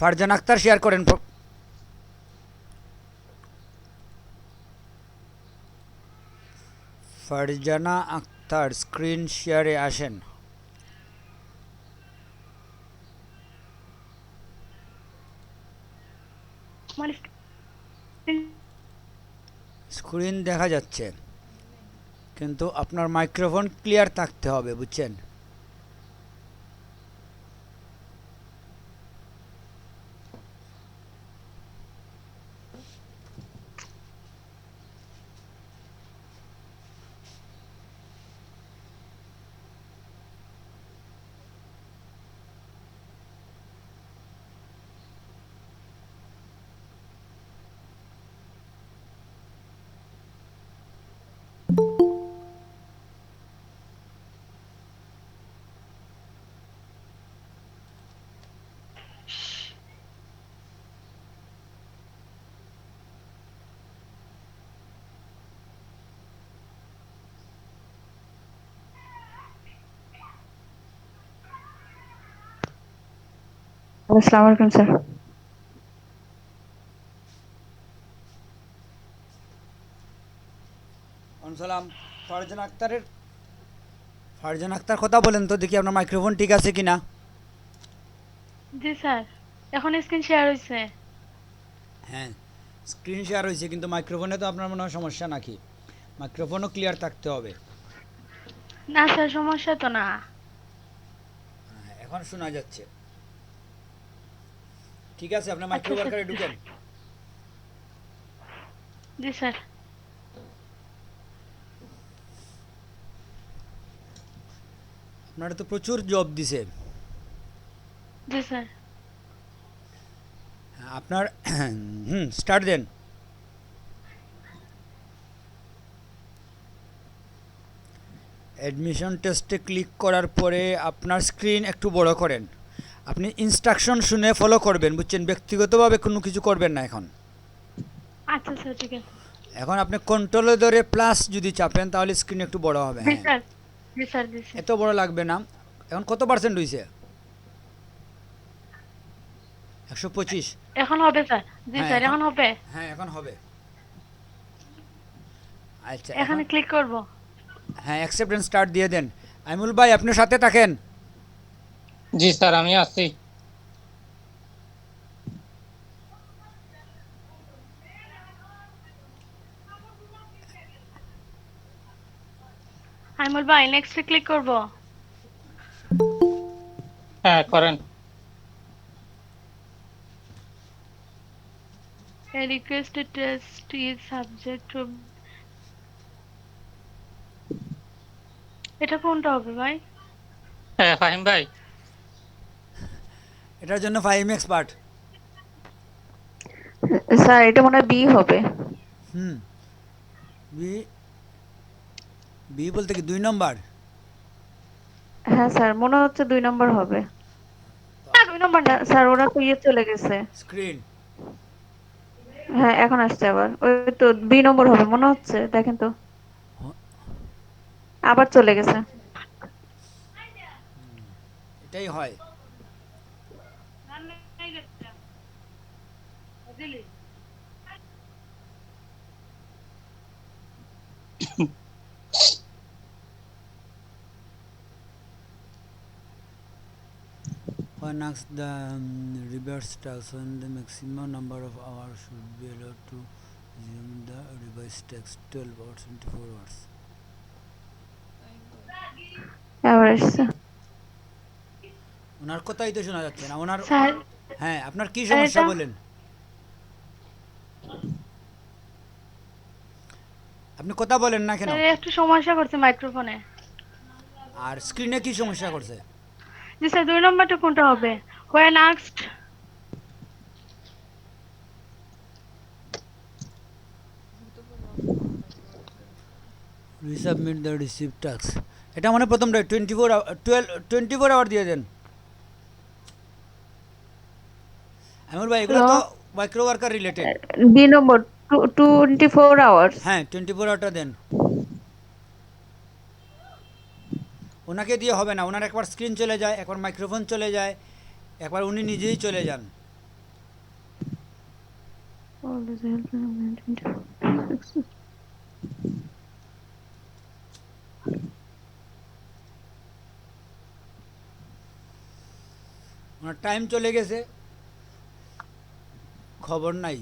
Farzana Akter share করেন। Farzana Akter screen শেয়ারে আসেন। আমার স্ক্রিন দেখা যাচ্ছে, কিন্তু আপনার মাইক্রোফোন ক্লিয়ার থাকতে হবে, বুঝছেন? আসসালামু আলাইকুম স্যার। সালাম। ফারজানা আক্তারের ফারজানা আক্তার কথা বলেন তো দেখি আপনার মাইক্রোফোন ঠিক আছে কিনা। জি স্যার, এখন স্ক্রিন শেয়ার হয়েছে। হ্যাঁ, স্ক্রিন শেয়ার হয়েছে, কিন্তু মাইক্রোফোনে তো আপনার মনে হয় সমস্যা নাকি? মাইক্রোফোনও ক্লিয়ার থাকতে হবে। না স্যার, সমস্যা তো না। হ্যাঁ, এখন শোনা যাচ্ছে। ঠিক আছে, আপনার মাইক্রো আচ্ছা স্যার। ওয়ার্কারে ঢুকেন। জি স্যার। আপনারা তো প্রচুর জব দিছে। জি স্যার। হ্যাঁ, আপনার স্টার্ট দেন। অ্যাডমিশন টেস্টে ক্লিক করার পরে আপনার স্ক্রিন একটু বড় করেন। আপনি ইনস্ট্রাকশন শুনে ফলো করবেন, বুঝছেন? ব্যক্তিগতভাবে কোনো কিছু করবেন না এখন। আচ্ছা স্যার, ঠিক আছে। এখন আপনি কন্ট্রোলে ধরে প্লাস যদি চাপেন তাহলে স্ক্রিন একটু বড় হবে। জি হ্যাঁ, স্যার। জি স্যার। জি স্যার। এত বড় লাগবে না। এখন কত পার্সেন্ট হয়েছে? 125। এখন হবে স্যার। জি হ্যাঁ স্যার, এখন, এখন হবে। হ্যাঁ এখন হবে। আচ্ছা এখন, এখানে ক্লিক করব। হ্যাঁ অ্যাকসেপ্টেন্স স্টার্ট দিয়ে দেন। আইমুল ভাই আপনি সাথে থাকেন। জি স্যার, আমি আছি। আইমুল ভাই, নেক্সটে ক্লিক করব। হ্যাঁ, করেন। A requested test is subject to এটা কোনটা হবে ভাই? হ্যাঁ ফাহিম ভাই। এটার জন্য 5 এক্সপার্ট। স্যার এটা মনে হয় বি হবে। হুম, বি। বি বলতে কি 2 নম্বর? হ্যাঁ স্যার, মনে হচ্ছে 2 নম্বর হবে। না, 2 নম্বর না। স্যার ওরা তো চলে গেছে। স্ক্রিন। হ্যাঁ এখন আসছে আবার, ওই তো 2 নম্বর হবে মনে হচ্ছে, দেখেন তো। আবার চলে গেছে। এটাই হয়। One asks the reverse task when the maximum number of hours should be allowed to resume the revised text 12 or 24 hours. আবার আসছে। ওনার কথাই তো শোনা যাচ্ছে না ওনার। স্যার, হ্যাঁ, আপনার কি সমস্যা এটা বলেন? আপনি কথা বলেন না কেন? স্যার একটু সমস্যা করছে মাইক্রোফোনে। আর স্ক্রিনে কি সমস্যা করছে? জি স্যার, 2 নম্বরটা কোনটা হবে? When asked resubmit the receive task. এটা মানে প্রথমটা 24 আওয়ার দিয়ে দেন। আমর ভাই এগুলো হ্যালো। তো মাইক্রো ওয়ার্কার রিলেটেড। বি নম্বর 24 আওয়ার্স। হ্যাঁ 24 আওয়ারটা দেন। ওনাকে দিয়ে হবে না, ওনার একবার স্ক্রিন চলে যায়, একবার মাইক্রোফোন চলে যায়, একবার উনি নিজেই চলে যান। Always help in success. Owner time চলে গেছে, খবর নাই।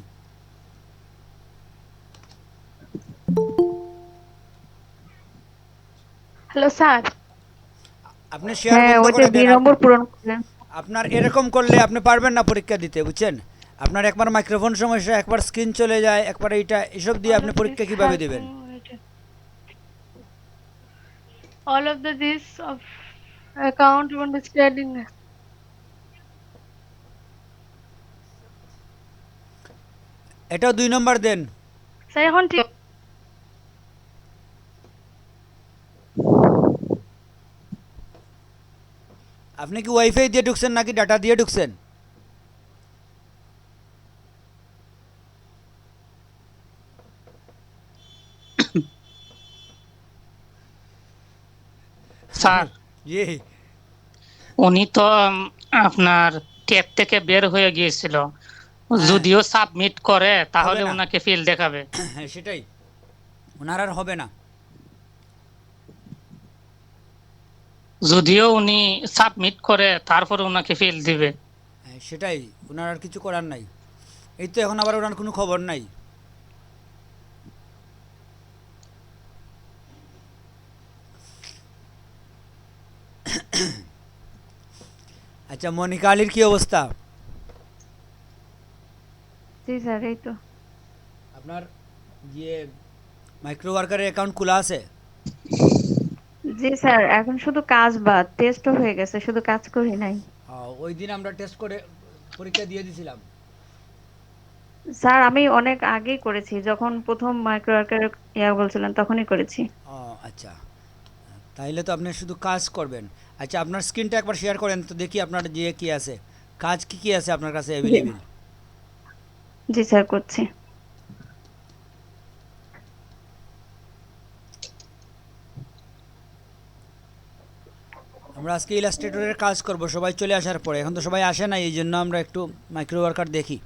Hello sir. আপনি শেয়ার হ্যাঁ, বন্ধ ওইটা করে 2 দেন। নম্বর পূরণ করলেন। আপনার এরকম করলে আপনি পারবেন না পরীক্ষা দিতে, বুঝছেন? আপনার একবার মাইক্রোফোন সমস্যা, একবার স্ক্রিন চলে যায়, একবার এইটা, এসব দিয়ে All আপনি of this পরীক্ষা কিভাবে help দেবেন? all of this of account understanding. এটাও 2 নম্বর দেন। স্যার এখন ঠিক আপনি কি ওয়াইফাই দিয়ে ঢুকছেন নাকি ডাটা দিয়ে ঢুকছেন? স্যার জি। উনি তো আপনার ট্যাব থেকে বের হয়ে গিয়েছিল। হ্যাঁ, যদিও সাবমিট করে হবে তাহলে না। ওনাকে ফিল দেখাবে। হ্যাঁ, সেটাই, ওনার আর হবে না। যদিও উনি সাবমিট করে তারপরে ওনাকে ফিল দিবে। হ্যাঁ, সেটাই, ওনার আর কিছু করার নাই। এই তো এখন আবার ওনার কোনো খবর নাই। আচ্ছা, মনিকা আলীর কি অবস্থা? জি স্যার, এই তো। আপনার ইয়ে মাইক্রো ওয়ার্কারের অ্যাকাউন্ট খোলা আছে? জি স্যার, এখন শুধু কাজ বাদ, টেস্টও হয়ে গেছে, শুধু কাজ করি নাই। ওই দিন আমরা টেস্ট করে পরীক্ষা দিয়ে দিয়েছিলাম। স্যার আমি অনেক আগেই করেছি, যখন প্রথম মাইক্রো ওয়ার্কার বলছিলেন তখনই করেছি। ও আচ্ছা, তাইলে তো আপনি শুধু কাজ করবেন। আচ্ছা, আপনার স্ক্রিনটা একবার শেয়ার করেন তো দেখি আপনার যে কি আছে, কাজ কি কি আছে আপনার কাছে জি অ্যাভেলেবেল। জি স্যার, করছি। আমরা আজকে ইলাস্ট্রেটরের কাজ করব সবাই চলে আসার পরে। এখন তো সবাই আসে না, এই জন্য আমরা একটু মাইক্রো ওয়ার্কার দেখি।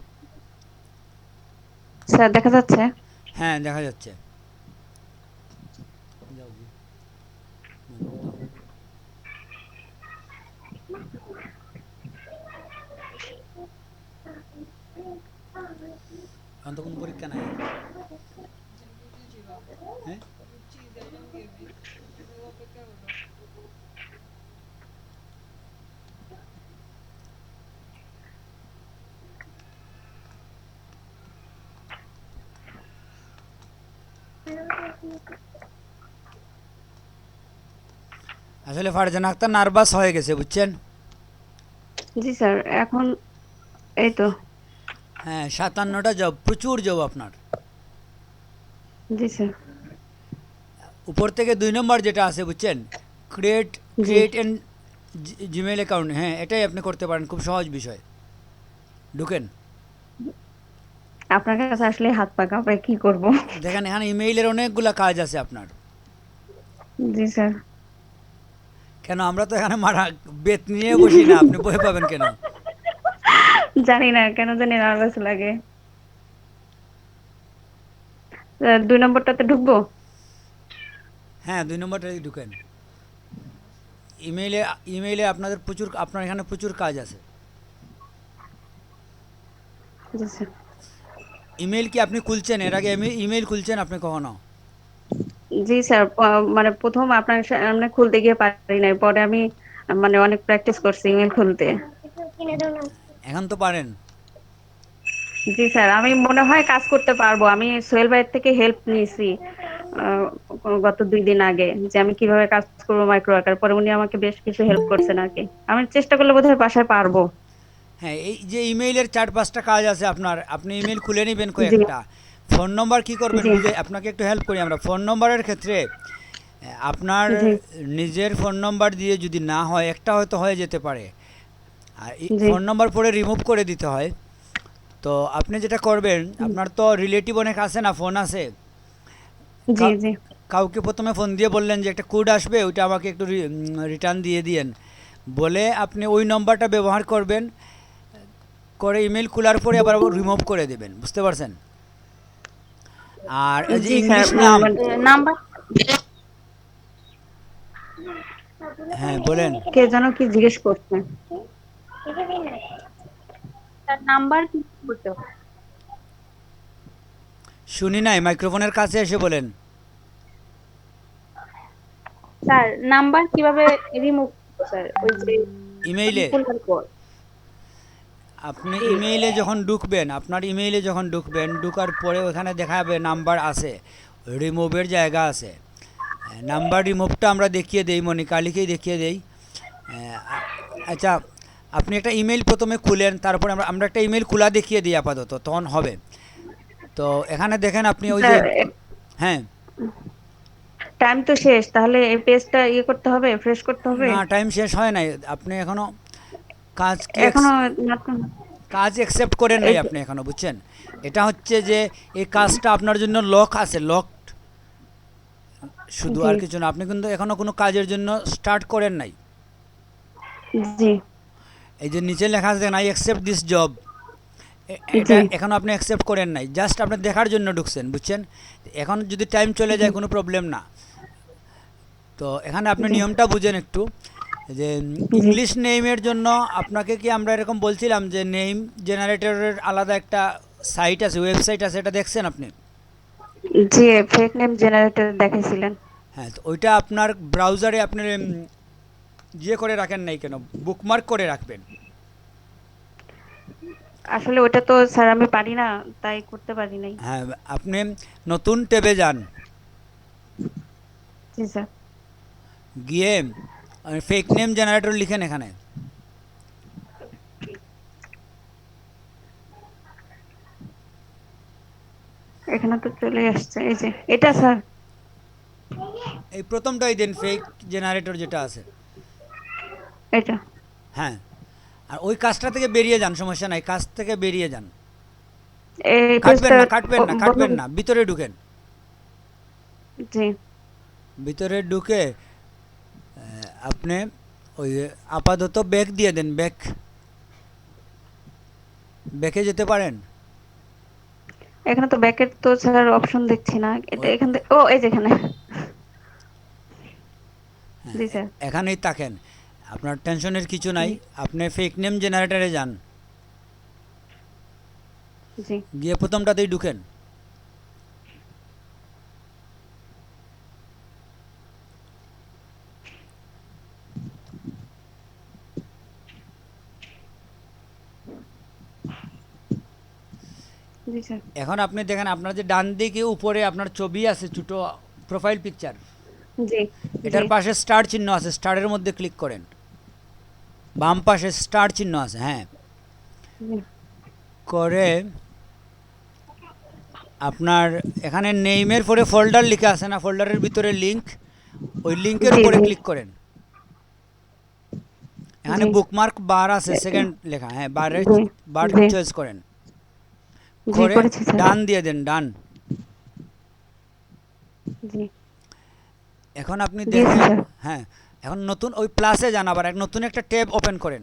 স্যার দেখা যাচ্ছে? হ্যাঁ, দেখা যাচ্ছে। এখন তো কোনো পরীক্ষা নাই আর। হ্যাঁ, আসলে ফারজানা আক্তার নার্ভাস হয়ে গেছে, বুঝছেন? জি স্যার, এখন এই তো। হ্যাঁ, 57টা জব, প্রচুর জব আপনার। জি স্যার। উপর থেকে 2 নম্বর যেটা আছে, বুঝছেন, ক্রিয়েট জি ক্রিয়েট এন্ড জিমেইল অ্যাকাউন্ট, হ্যাঁ এটাই আপনি করতে পারেন, খুব সহজ বিষয়। ঢুকেন, আপনার কাছে আসলে হাত পা কাঁপায়, কি করব? দেখেন এখানে ইমেইলের অনেকগুলা কাজ আছে আপনার। জি স্যার। কেন, আমরা তো এখানে মারা বেত নিয়ে বসি না, আপনি ভয় পাবেন কেন? জানি না কেন জানি নার্ভাস লাগে। 2 নম্বরটাতে ঢুকবো? হ্যাঁ, 2 নম্বরটাই ঢুকেন। ইমেইলে ইমেইলে আপনাদের প্রচুর, আপনার এখানে প্রচুর কাজ আছে। জি স্যার। ইমেইল কি আপনি খুলছেন? এর আগে ইমেইল খুলছেন আপনি কখনো? জি স্যার, মানে প্রথম আপনার সামনে খুলতে গিয়ে পারি নাই, পরে আমি মানে অনেক প্র্যাকটিস করছি ইমেল খুলতে। এখন তো পারেন। জি স্যার, আমি মনে হয় কাজ করতে পারবো। আমি সোহেল ভাইয়ের থেকে হেল্প নিয়েছি আহ, গত 2 দিন আগে, যে আমি কিভাবে কাজ করবো মাইক্রো ওয়ার্কার, পরে উনি আমাকে বেশ কিছু হেল্প করছেন আর কি। আমি চেষ্টা করলে বোধহয় বাসায় পারবো। হ্যাঁ, এই যে ইমেইলের 4-5টা কাজ আছে আপনার, আপনি ইমেইল খুলে নেবেন জি কয়েকটা। ফোন নম্বর কি করবেন, জি বুঝে আপনাকে একটু হেল্প করি আমরা। ফোন নম্বরের ক্ষেত্রে আপনার জি নিজের ফোন নম্বর দিয়ে যদি না হয়, একটা হয়তো হয়ে যেতে পারে, আর জি ফোন নম্বর পরে রিমুভ করে দিতে হয়। তো আপনি যেটা করবেন, আপনার তো রিলেটিভ অনেক আছে না, ফোন আছে, জি জি কাউকে প্রথমে ফোন দিয়ে বললেন যে একটা কোড আসবে, ওইটা আমাকে একটু রিটার্ন দিয়ে দিয়েন বলে আপনি ওই নম্বরটা ব্যবহার করবেন, করে ইমেল খোলার পরে আবার রিমুভ করে দেবেন, বুঝতে পারছেন? আর এই যে জি স্যার, ইংলিশ নাম, নাম্বার হ্যাঁ বলেন। কে যেন কি জিজ্ঞেস করছে, তার নাম্বার কি করতে হবে? শুনি নাই, মাইক্রোফোনের কাছে এসে বলেন। স্যার নাম্বার কিভাবে রিমুভ করবো স্যার, ওই যে ইমেইলে, খোলার পর? আপনি জি ইমেইলে যখন ঢুকবেন, আপনার ইমেইলে যখন ঢুকবেন, ঢুকার পরে ওখানে দেখা যাবে নাম্বার আছে, রিমুভের জায়গা আছে। নাম্বার রিমুভটা আমরা দেখিয়ে দেই, মনিকা আলীকেই দেখিয়ে দেই। আচ্ছা, আপনি একটা ইমেল প্রথমে খুলেন, তারপরে আমরা আমরা একটা ইমেল খোলা দেখিয়ে দিই আপাতত, তখন হবে। তো এখানে দেখেন আপনি ওই যে, স্যার, হ্যাঁ, টাইম তো শেষ, তাহলে এই পেজটা ইয়ে করতে হবে, ফ্রেশ করতে হবে? না টাইম শেষ হয় নাই, আপনি এখনও কাজ কি এখনো নতুন? কাজ অ্যাকসেপ্ট করেন নাই এই যে- আপনি এখনও, বুঝছেন? এটা হচ্ছে যে এই কাজটা আপনার জন্য লক আছে, লকড শুধু, জি আর কিছু না। আপনি কিন্তু এখনও কোনো কাজের জন্য স্টার্ট করেন নাই। জি এই যে নিচে লেখা আছে দেখেন, আই অ্যাকসেপ্ট দিস জব, এটা জি এখন আপনি অ্যাকসেপ্ট করেন নাই, জাস্ট আপনি দেখার জন্য ঢুকছেন, বুঝছেন? এখন যদি টাইম চলে জি যায় কোনো প্রবলেম না। তো এখানে আপনি জি নিয়মটা বুঝেন একটু, যে জি ইংলিশ নেইমের জন্য আপনাকে কি আমরা এরকম বলছিলাম যে নেইম জেনারেটরের আলাদা একটা সাইট আছে, ওয়েবসাইট আছে, এটা দেখছেন আপনি? জি ফেক নেম জেনারেটর দেখাইছিলেন। হ্যাঁ, তো ওইটা আপনার ব্রাউজারে আপনি ইয়ে করে রাখেন নাই কেন, বুকমার্ক করে রাখবেন। আসলে ওটা তো স্যার আমি পারি না, তাই করতে পারি নাই। হ্যাঁ, আপনি নতুন ট্যাবে যান, জি স্যার। গিয়ে ফেক নেম জেনারেটর লিখেন এখানে। এখানে তো চলে আসছে, এই যে এটা স্যার। এই প্রথমটাই দেন, ফেক জেনারেটর যেটা আছে। এটা হ্যাঁ, আর ওই কাজটা থেকে বেরিয়ে যান, সমস্যা নাই, কাজ থেকে বেরিয়ে যান। এই কাটবেন পেজটা না, কাটবেন না, বন্ধ। কাটবেন না, ভিতরে ঢুকেন। জি ভিতরে ঢুকে আপনি ওই আপাতত ব্যাক দিয়ে দেন, ব্যাক, ব্যাকে যেতে পারেন। এখানে তো ব্যাকেট তো স্যার অপশন দেখছি না, এটা ওই এখান থেকে, ও এই যে এখানে। জি স্যার। এখানেই থাকেন, আপনার টেনশনের কিছু নাই। জি আপনি ফেক নেম জেনারেটরে যান, জি গিয়ে প্রথমটাতেই ঢুকেন। জি স্যার। এখন আপনি দেখেন আপনার যে ডান দিকে উপরে আপনার ছবি আছে, ছোটো প্রোফাইল পিকচার, জি জি এটার পাশে স্টার চিহ্ন আছে, স্টারের মধ্যে ক্লিক করেন। বাম পাশে স্টার চিহ্ন আছে, হ্যাঁ, জি করে আপনার এখানে নেইমের পরে ফোল্ডার লেখা আছে না, ফোল্ডারের ভিতরে লিংক, ওই লিংকের জি উপরে জি ক্লিক করেন। এখানে জি বুকমার্ক বার আছে, সেকেন্ড লেখা, হ্যাঁ, বারের জি বার জি চয়েস করেন, জি করে করেছি স্যার। ডান দিয়ে দেন, ডান। জি এখন আপনি দিয়েছি দেখেন, স্যার। হ্যাঁ, এখন নতুন ওই প্লাসে যান, আবার এক নতুন একটা ট্যাব ওপেন করেন।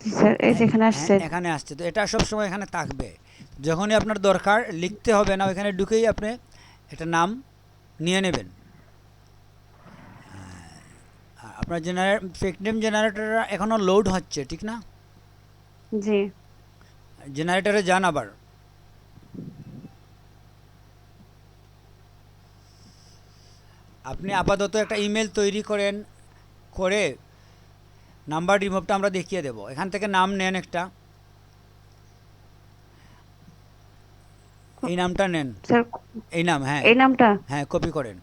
জি স্যার, এই যে এখানে হ্যাঁ, আসছে। এখানে আসছে, তো এটা সব সময় এখানে থাকবে। যখনই আপনার দরকার লিখতে হবে না, ওইখানে ঢুকেই আপনি একটা নাম নিয়ে নেবেন। আপনার ফেক নেম জেনারেটর এখনও লোড হচ্ছে, ঠিক না? জি জেনারেটরে যান আবার, আপনি আপাতত একটা ইমেল তৈরি করেন, করে নাম্বার রিমুভটা আমরা দেখিয়ে দেব। এখান থেকে নাম নেন একটা, এই নামটা নেন, স্যার, এই নাম, হ্যাঁ, এই নামটা। হ্যাঁ, কপি করেন।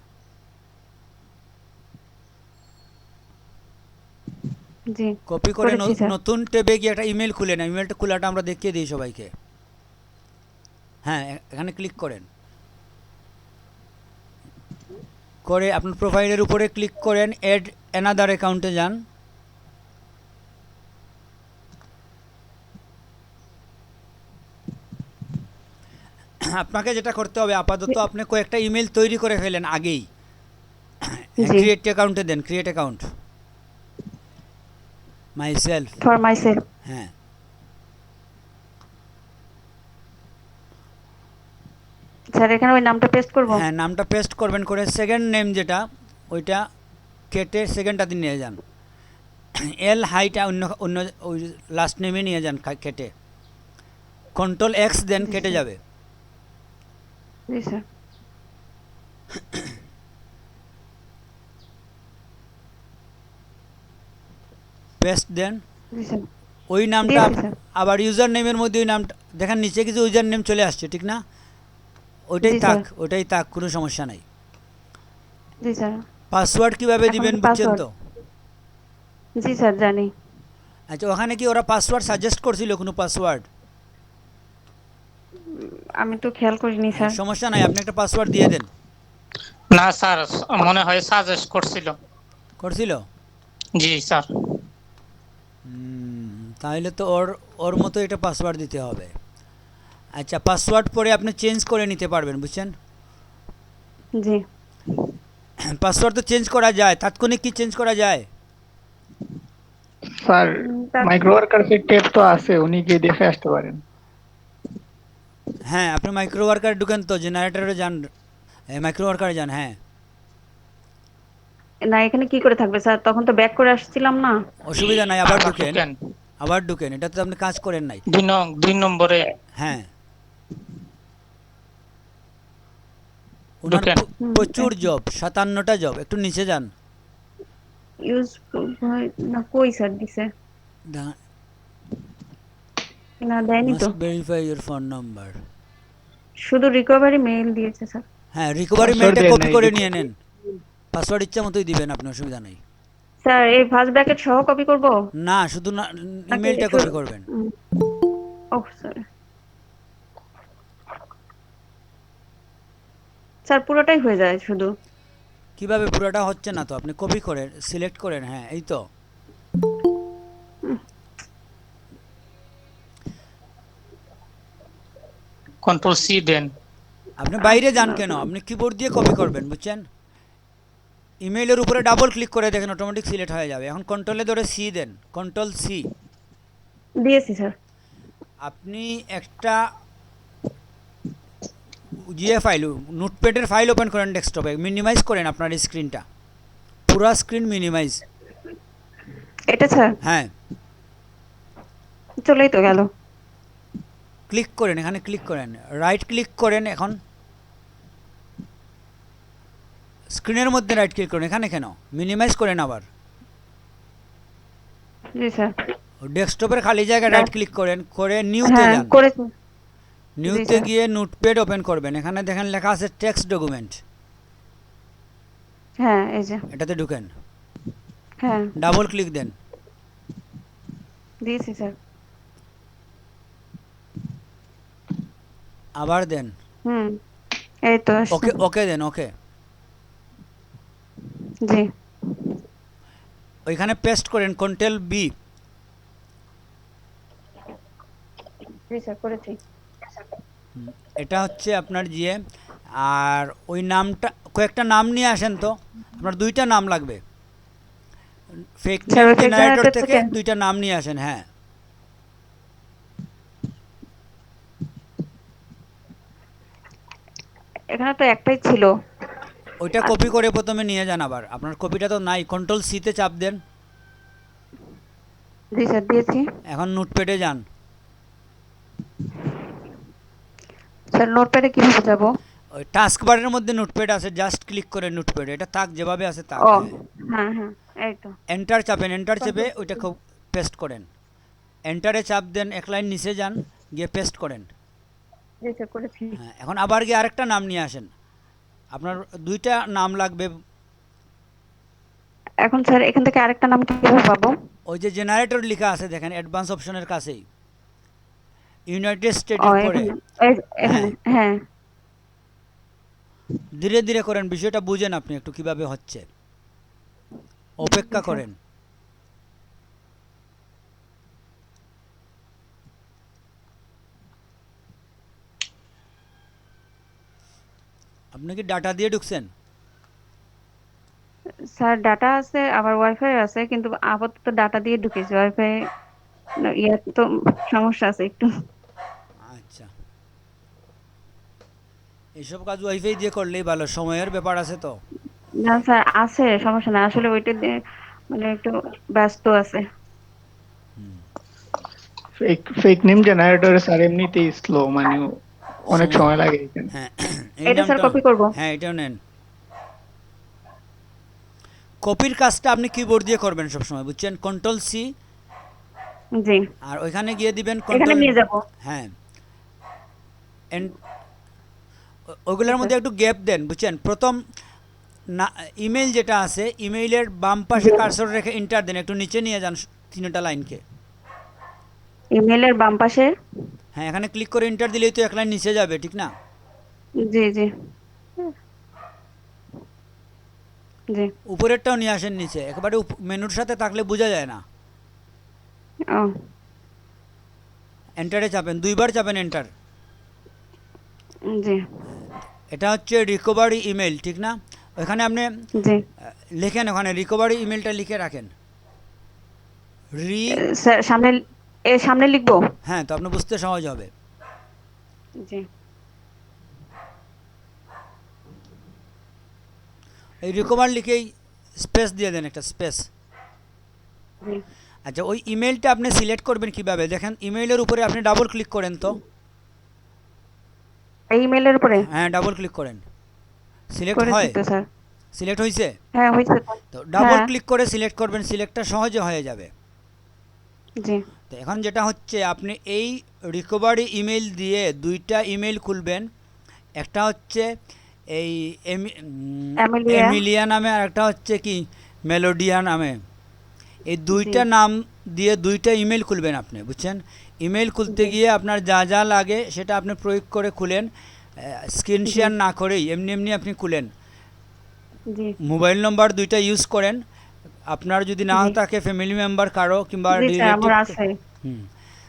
জি কপি করে করেছি স্যার। নতুন ট্যাবে গিয়ে একটা ইমেল খুলে নেন, ইমেলটা খোলাটা আমরা দেখিয়ে দিই সবাইকে। হ্যাঁ, এখানে ক্লিক করেন, করে আপনার প্রোফাইলের উপরে ক্লিক করেন, অ্যাড অ্যানাদার অ্যাকাউন্টে যান। আপনাকে যেটা করতে হবে, আপাতত আপনি কয়েকটা ইমেল তৈরি করে ফেলেন আগেই। জি ক্রিয়েট অ্যাকাউন্টে দেন, create account, myself, for myself. হ্যাঁ, স্যার এখানে ওই নামটা পেস্ট করব? হ্যাঁ, নামটা পেস্ট করবেন, করে সেকেন্ড নেম যেটা ওইটা কেটে সেকেন্ডটাতে নিয়ে যান। এল হাইটা অন্য অন্য ওই লাস্ট নেমে নিয়ে যান কেটে। কন্ট্রোল এক্স দেন, জি কেটে স্যার। যাবে। জি স্যার। পেস্ট দেন জি স্যার। ওই নামটা দিয়েছি স্যার। আবার ইউজার নেমের মধ্যে ওই নামটা দেখেন, নিচে কিছু ইউজার নেম চলে আসছে, ঠিক না? ওইটাই জি থাক, স্যার। ওইটাই থাক, কোনো সমস্যা নাই। জি স্যার। পাসওয়ার্ড কিভাবে এখন দিবেন বুঝছেন পাসওয়ার্ড? তো? জি স্যার জানি। আচ্ছা, ওখানে কি ওরা পাসওয়ার্ড সাজেস্ট করছিল কোনো পাসওয়ার্ড? আমি তো খেয়াল করিনি হ্যাঁ, স্যার। সমস্যা নাই, আপনি একটা পাসওয়ার্ড দিয়ে দেন। না স্যার, মনে হয় সাজেস্ট করছিল। করছিল? জি স্যার। তাহলে তো ওর ওর মতো এটা পাসওয়ার্ড দিতে হবে। আচ্ছা, পাসওয়ার্ড পরে আপনি চেঞ্জ করে নিতে পারবেন, বুঝছেন? জি পাসওয়ার্ড তো চেঞ্জ করা যায়, তাৎক্ষণিক কি চেঞ্জ করা যায়? স্যার তার মাইক্রো ওয়ার্কার্সের টেপ তো আছে, উনি গিয়ে দেখে আসতে পারেন। হ্যাঁ, আপনি মাইক্রো ওয়ার্কার ঢুকেন তো, জেনারেটরে যান, মাইক্রো ওয়ার্কারে যান। হ্যাঁ, না এখানে কি করে থাকবে স্যার, তখন তো ব্যাক করে আসছিলাম না। অসুবিধা নাই, আবার আবার ঢুকেন, ঢুকেন আবার ঢুকেন, এটা তো আপনি কাজ করেন নাই। 2 নম্বরে হ্যাঁ, ওনার ঢুকেন। প্রচুর জব, 57টা জব, একটু নিচে যান। ইউজ না কই স্যার দিছে? না দেয়নি তো, must verify your phone number. শুধু রিকভারি মেইল দিয়েছে স্যার। হ্যাঁ, রিকভারি পাসওয়ার্ড মেলটা দেন কপি নাই। করে নিয়ে নেন, পাসওয়ার্ড ইচ্ছা মতোই দিবেন আপনি, অসুবিধা নেই। স্যার এই ফার্স্ট ব্র্যাকেট সহ কপি করব না, শুধু না, নাকি ইমেলটা একটু? কপি করবেন। ওহ স্যার, স্যার পুরোটাই হয়ে যায় শুধু। কিভাবে? পুরোটা হচ্ছে না তো, আপনি কপি করেন, সিলেক্ট করেন, হ্যাঁ এই তো। কন্ট্রোল সি দেন। আপনি বাইরে যান কেন, আপনি কিবোর্ড দিয়ে কপি করবেন, বুঝছেন? ইমেইলের উপরে ডাবল ক্লিক করে দেখেন, অটোমেটিক সিলেক্ট হয়ে যাবে। এখন কন্ট্রোলে ধরে সি দেন, কন্ট্রোল সি। দিয়েছি স্যার। আপনি একটা ফাইল, নোটপ্যাডের ফাইল ওপেন করেন ডেস্কটপে, মিনিমাইজ করেন আপনার স্ক্রিনটা, পুরো স্ক্রিন মিনিমাইজ। এটা স্যার হ্যাঁ, চলেই তো গেল। ক্লিক করেন, এখানে ক্লিক করেন, রাইট ক্লিক করেন, এখন স্ক্রিনের মধ্যে রাইট ক্লিক করেন, এখানে কেন মিনিমাইজ করেন আবার। জি স্যার। ডেস্কটপের খালি জায়গায় রাইট ক্লিক করেন, করে নিউতে হ্যাঁ যান। করেছি। নিউতে স্যার। গিয়ে নোটপ্যাড ওপেন করবেন, এখানে দেখেন লেখা আছে টেক্সট ডকুমেন্ট, হ্যাঁ এই যে। এটাতে ঢুকেন, হ্যাঁ ডাবল ক্লিক দেন, দিয়েছি স্যার। আবার দেন, হুম এই তো আসছে। ওকে ওকে দেন, ওকে। জি ওইখানে পেস্ট করেন, কন্ট্রোল বি। জি স্যার করেছি। এটা হচ্ছে আপনার জিএ। আর ওই নামটা, কয়েকটা নাম নিয়ে আসেন তো, আপনার 2টা নাম লাগবে, ফেক স্যার নেম ওই fake জেনারেটর generator থেকে থেকে? 2টা নাম নিয়ে আসেন। হ্যাঁ, এখানে তো একটাই ছিল। ওইটা কপি করে প্রথমে নিয়ে যান, আবার আপনার কপিটা তো নাই, কন্ট্রোল সিতে চাপ দেন। জি স্যার দিয়েছি। এখন নোটপ্যাডে যান, স্যার নোটপ্যাডে কিভাবে যাব? ওই টাস্ক বারের মধ্যে নোটপ্যাড আছে, জাস্ট ক্লিক করে নোটপ্যাড, এটা থাক যেভাবে আছে থাক। ও হ্যাঁ, হ্যাঁ হ্যাঁ এই তো। এন্টার চাপেন, এন্টার চেপে ওইটা খুব পেস্ট করেন, এন্টারে চাপ দেন, এক লাইন নিচে যান, গিয়ে পেস্ট করেন। জি স্যার করেছি। হ্যাঁ, এখন আবার গিয়ে আরেকটা নাম নিয়ে আসেন, আপনার 2টা নাম লাগবে। এখন স্যার এখান থেকে আরেকটা নাম কিভাবে পাবো? ওই যে জেনারেটর লেখা আছে দেখেন, অ্যাডভান্স অপশনের কাছেই, ইউনাইটেড ও স্টেটের পরে। এখানে এখানে হ্যাঁ। ধীরে ধীরে করেন, বিষয়টা বুঝেন আপনি একটু কিভাবে হচ্ছে, অপেক্ষা করেন। আপনি কি ডাটা দিয়ে ঢুকছেন? স্যার ডাটা আছে আবার ওয়াইফাই আছে, কিন্তু আপাতত ডাটা দিয়ে ঢুকেছি, ওয়াইফাই ইয়ে তো সমস্যা আছে একটু। আচ্ছা, এইসব কাজ ওয়াইফাই দিয়ে করলেই ভালো, সময়ের ব্যাপার আছে তো। না স্যার, আছে, সমস্যা না, আসলে ওইটা দিয়ে মানে একটু ব্যস্ত আছে। Fake fake name generator sir এমনিতেই স্লো, মানে অনেক সময়, সময় লাগে এখানে। হ্যাঁ এই এটা স্যার নামটা, কপি করব? হ্যাঁ এটাও নেন। কপির কাজটা আপনি কিবোর্ড দিয়ে করবেন সবসময়, বুঝছেন? কন্ট্রোল সি, জি, আর ওইখানে গিয়ে দিবেন এখানে কন্ট্রোল, নিয়ে যাব। হ্যাঁ ওগুলোর মধ্যে একটু গ্যাপ দেন, বুঝছেন? প্রথম না, ইমেল যেটা আছে ইমেইলের বাম পাশে জি, কার্সর রেখে এন্টার দেন, একটু নিচে নিয়ে যান তিনটা লাইনকে। ইমেলের বাম পাশে। হ্যাঁ এখানে ক্লিক করে এন্টার দিলেই তো এক লাইন নিচে যাবে, ঠিক না? জি জি জি। উপরেরটাও নিয়ে আসেন নিচে, একেবারে মেনুর সাথে থাকলে বোঝা যায় না। ও, এন্টারে চাপেন, দুইবার চাপেন এন্টার। জি এটা হচ্ছে রিকভারি ইমেল, ঠিক না? ওখানে আপনি জি। লেখেন, ওখানে রিকভারি ইমেলটা লিখে রাখেন। রি, স্যার সামনে, এর সামনে লিখবো? হ্যাঁ তো আপনি বুঝতে সহজ হবে। জি এই রিকভার লিখেই স্পেস দিয়ে দেন, একটা স্পেস। জি। আচ্ছা, ওই ইমেলটা আপনি সিলেক্ট করবেন কিভাবে দেখেন, ইমেইলের উপরে আপনি ডাবল ক্লিক করেন তো। এই ইমেলের উপরে হ্যাঁ ডাবল ক্লিক করেন, সিলেক্ট করেছি হয়, তো স্যার। সিলেক্ট হয়েছে? হ্যাঁ হয়েছে তো। তো ডাবল হ্যাঁ। ক্লিক করে সিলেক্ট করবেন, সিলেক্টটা সহজে হয়ে যাবে। জি তো এখন যেটা হচ্ছে, আপনি এই রিকভারি ইমেল দিয়ে দুইটা ইমেল খুলবেন। একটা হচ্ছে এই অ্যামেলিয়া। এমিলিয়া নামে, আর একটা হচ্ছে কি মেলোডিয়া নামে। এই জি দুইটা নাম দিয়ে দুইটা ইমেল খুলবেন আপনি, বুঝছেন? ইমেল খুলতে জি গিয়ে আপনার যা যা লাগে সেটা আপনি প্রয়োগ করে খুলেন, স্ক্রিন জি শেয়ার না করেই এমনি এমনি আপনি খুলেন। জি মোবাইল নম্বর দুইটা ইউজ করেন, আপনার যদি না জি থাকে ফ্যামিলি মেম্বার কারো কিংবা জি স্যার, রিলেটিভ। আমার আছে। হুম,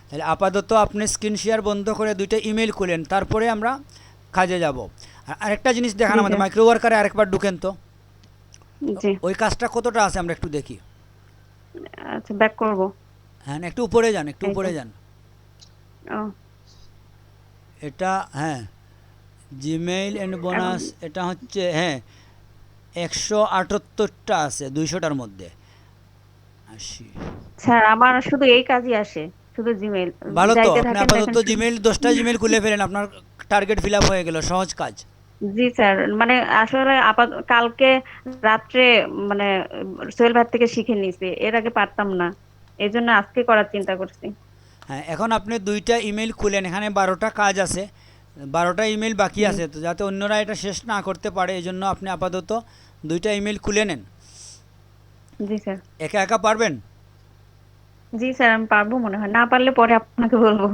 তাহলে আপাতত আপনি স্ক্রিন শেয়ার বন্ধ করে দুইটা ইমেল খুলেন, তারপরে আমরা কাজে যাব। আর আরেকটা জিনিস দেখান, জি আমাদের স্যার। মাইক্রো ওয়ার্কারে আরেকবার ঢুকেন তো। জি, ওই কাজটা কতটা আছে আমরা একটু দেখি। আচ্ছা ব্যাক করব। হ্যাঁ একটু উপরে যান, একটু এই তো। উপরে যান। ও, এটা হ্যাঁ, জিমেইল অ্যান্ড এখন বোনাস, এটা হচ্ছে হ্যাঁ 178টা আছে 200টার মধ্যে 80। স্যার আমার শুধু এই কাজই আসে, শুধু জিমেইল। ভালো তো, যাইতে আপনি থাকেন আপাতত দেখেন শুধু। জিমেইল 10টা জিমেইল খুলে ফেলেন, আপনার টার্গেট ফিল আপ হয়ে গেল, সহজ কাজ। জি স্যার, মানে আসলে কালকে রাত্রে মানে সোহেল ভাই থেকে শিখে নিয়েছি, এর আগে পারতাম না, এই জন্য আজকে করার চিন্তা করছি। হ্যাঁ এখন আপনি দুইটা ইমেল খুলেন, এখানে 12টা কাজ আছে, 12টা ইমেল বাকি জি আছে, তো যাতে অন্যরা এটা শেষ না করতে পারে এই জন্য আপনি আপাতত দুইটা ইমেল খুলে নেন। জি স্যার। একা একা পারবেন? জি স্যার, আমি পারবো মনে হয়, না পারলে পরে আপনাকে বলবো।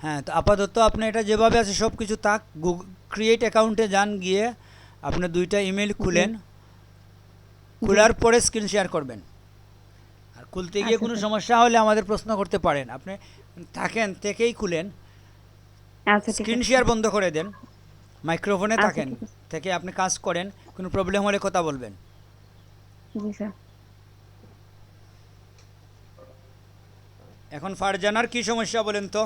হ্যাঁ তো আপাতত আপনি এটা যেভাবে আছে সব কিছু থাক, ক্রিয়েট অ্যাকাউন্টে যান, গিয়ে আপনি দুইটা ইমেল জি খুলেন, জি। খোলার পরে স্ক্রিন শেয়ার করবেন। আর খুলতে গিয়ে আচ্ছা কোনো স্যার। সমস্যা হলে আমাদের প্রশ্ন করতে পারেন, আপনি থাকেন থেকেই খুলেন, আচ্ছা ঠিক স্ক্রিন আছে। শেয়ার বন্ধ করে দেন, মাইক্রোফোনে আচ্ছা থাকেন ঠিক আছে। থেকে আপনি কাজ করেন, কোনো প্রবলেম হলে কথা বলবেন। জি স্যার। এখন ফারজানার কি সমস্যা বলেন তো?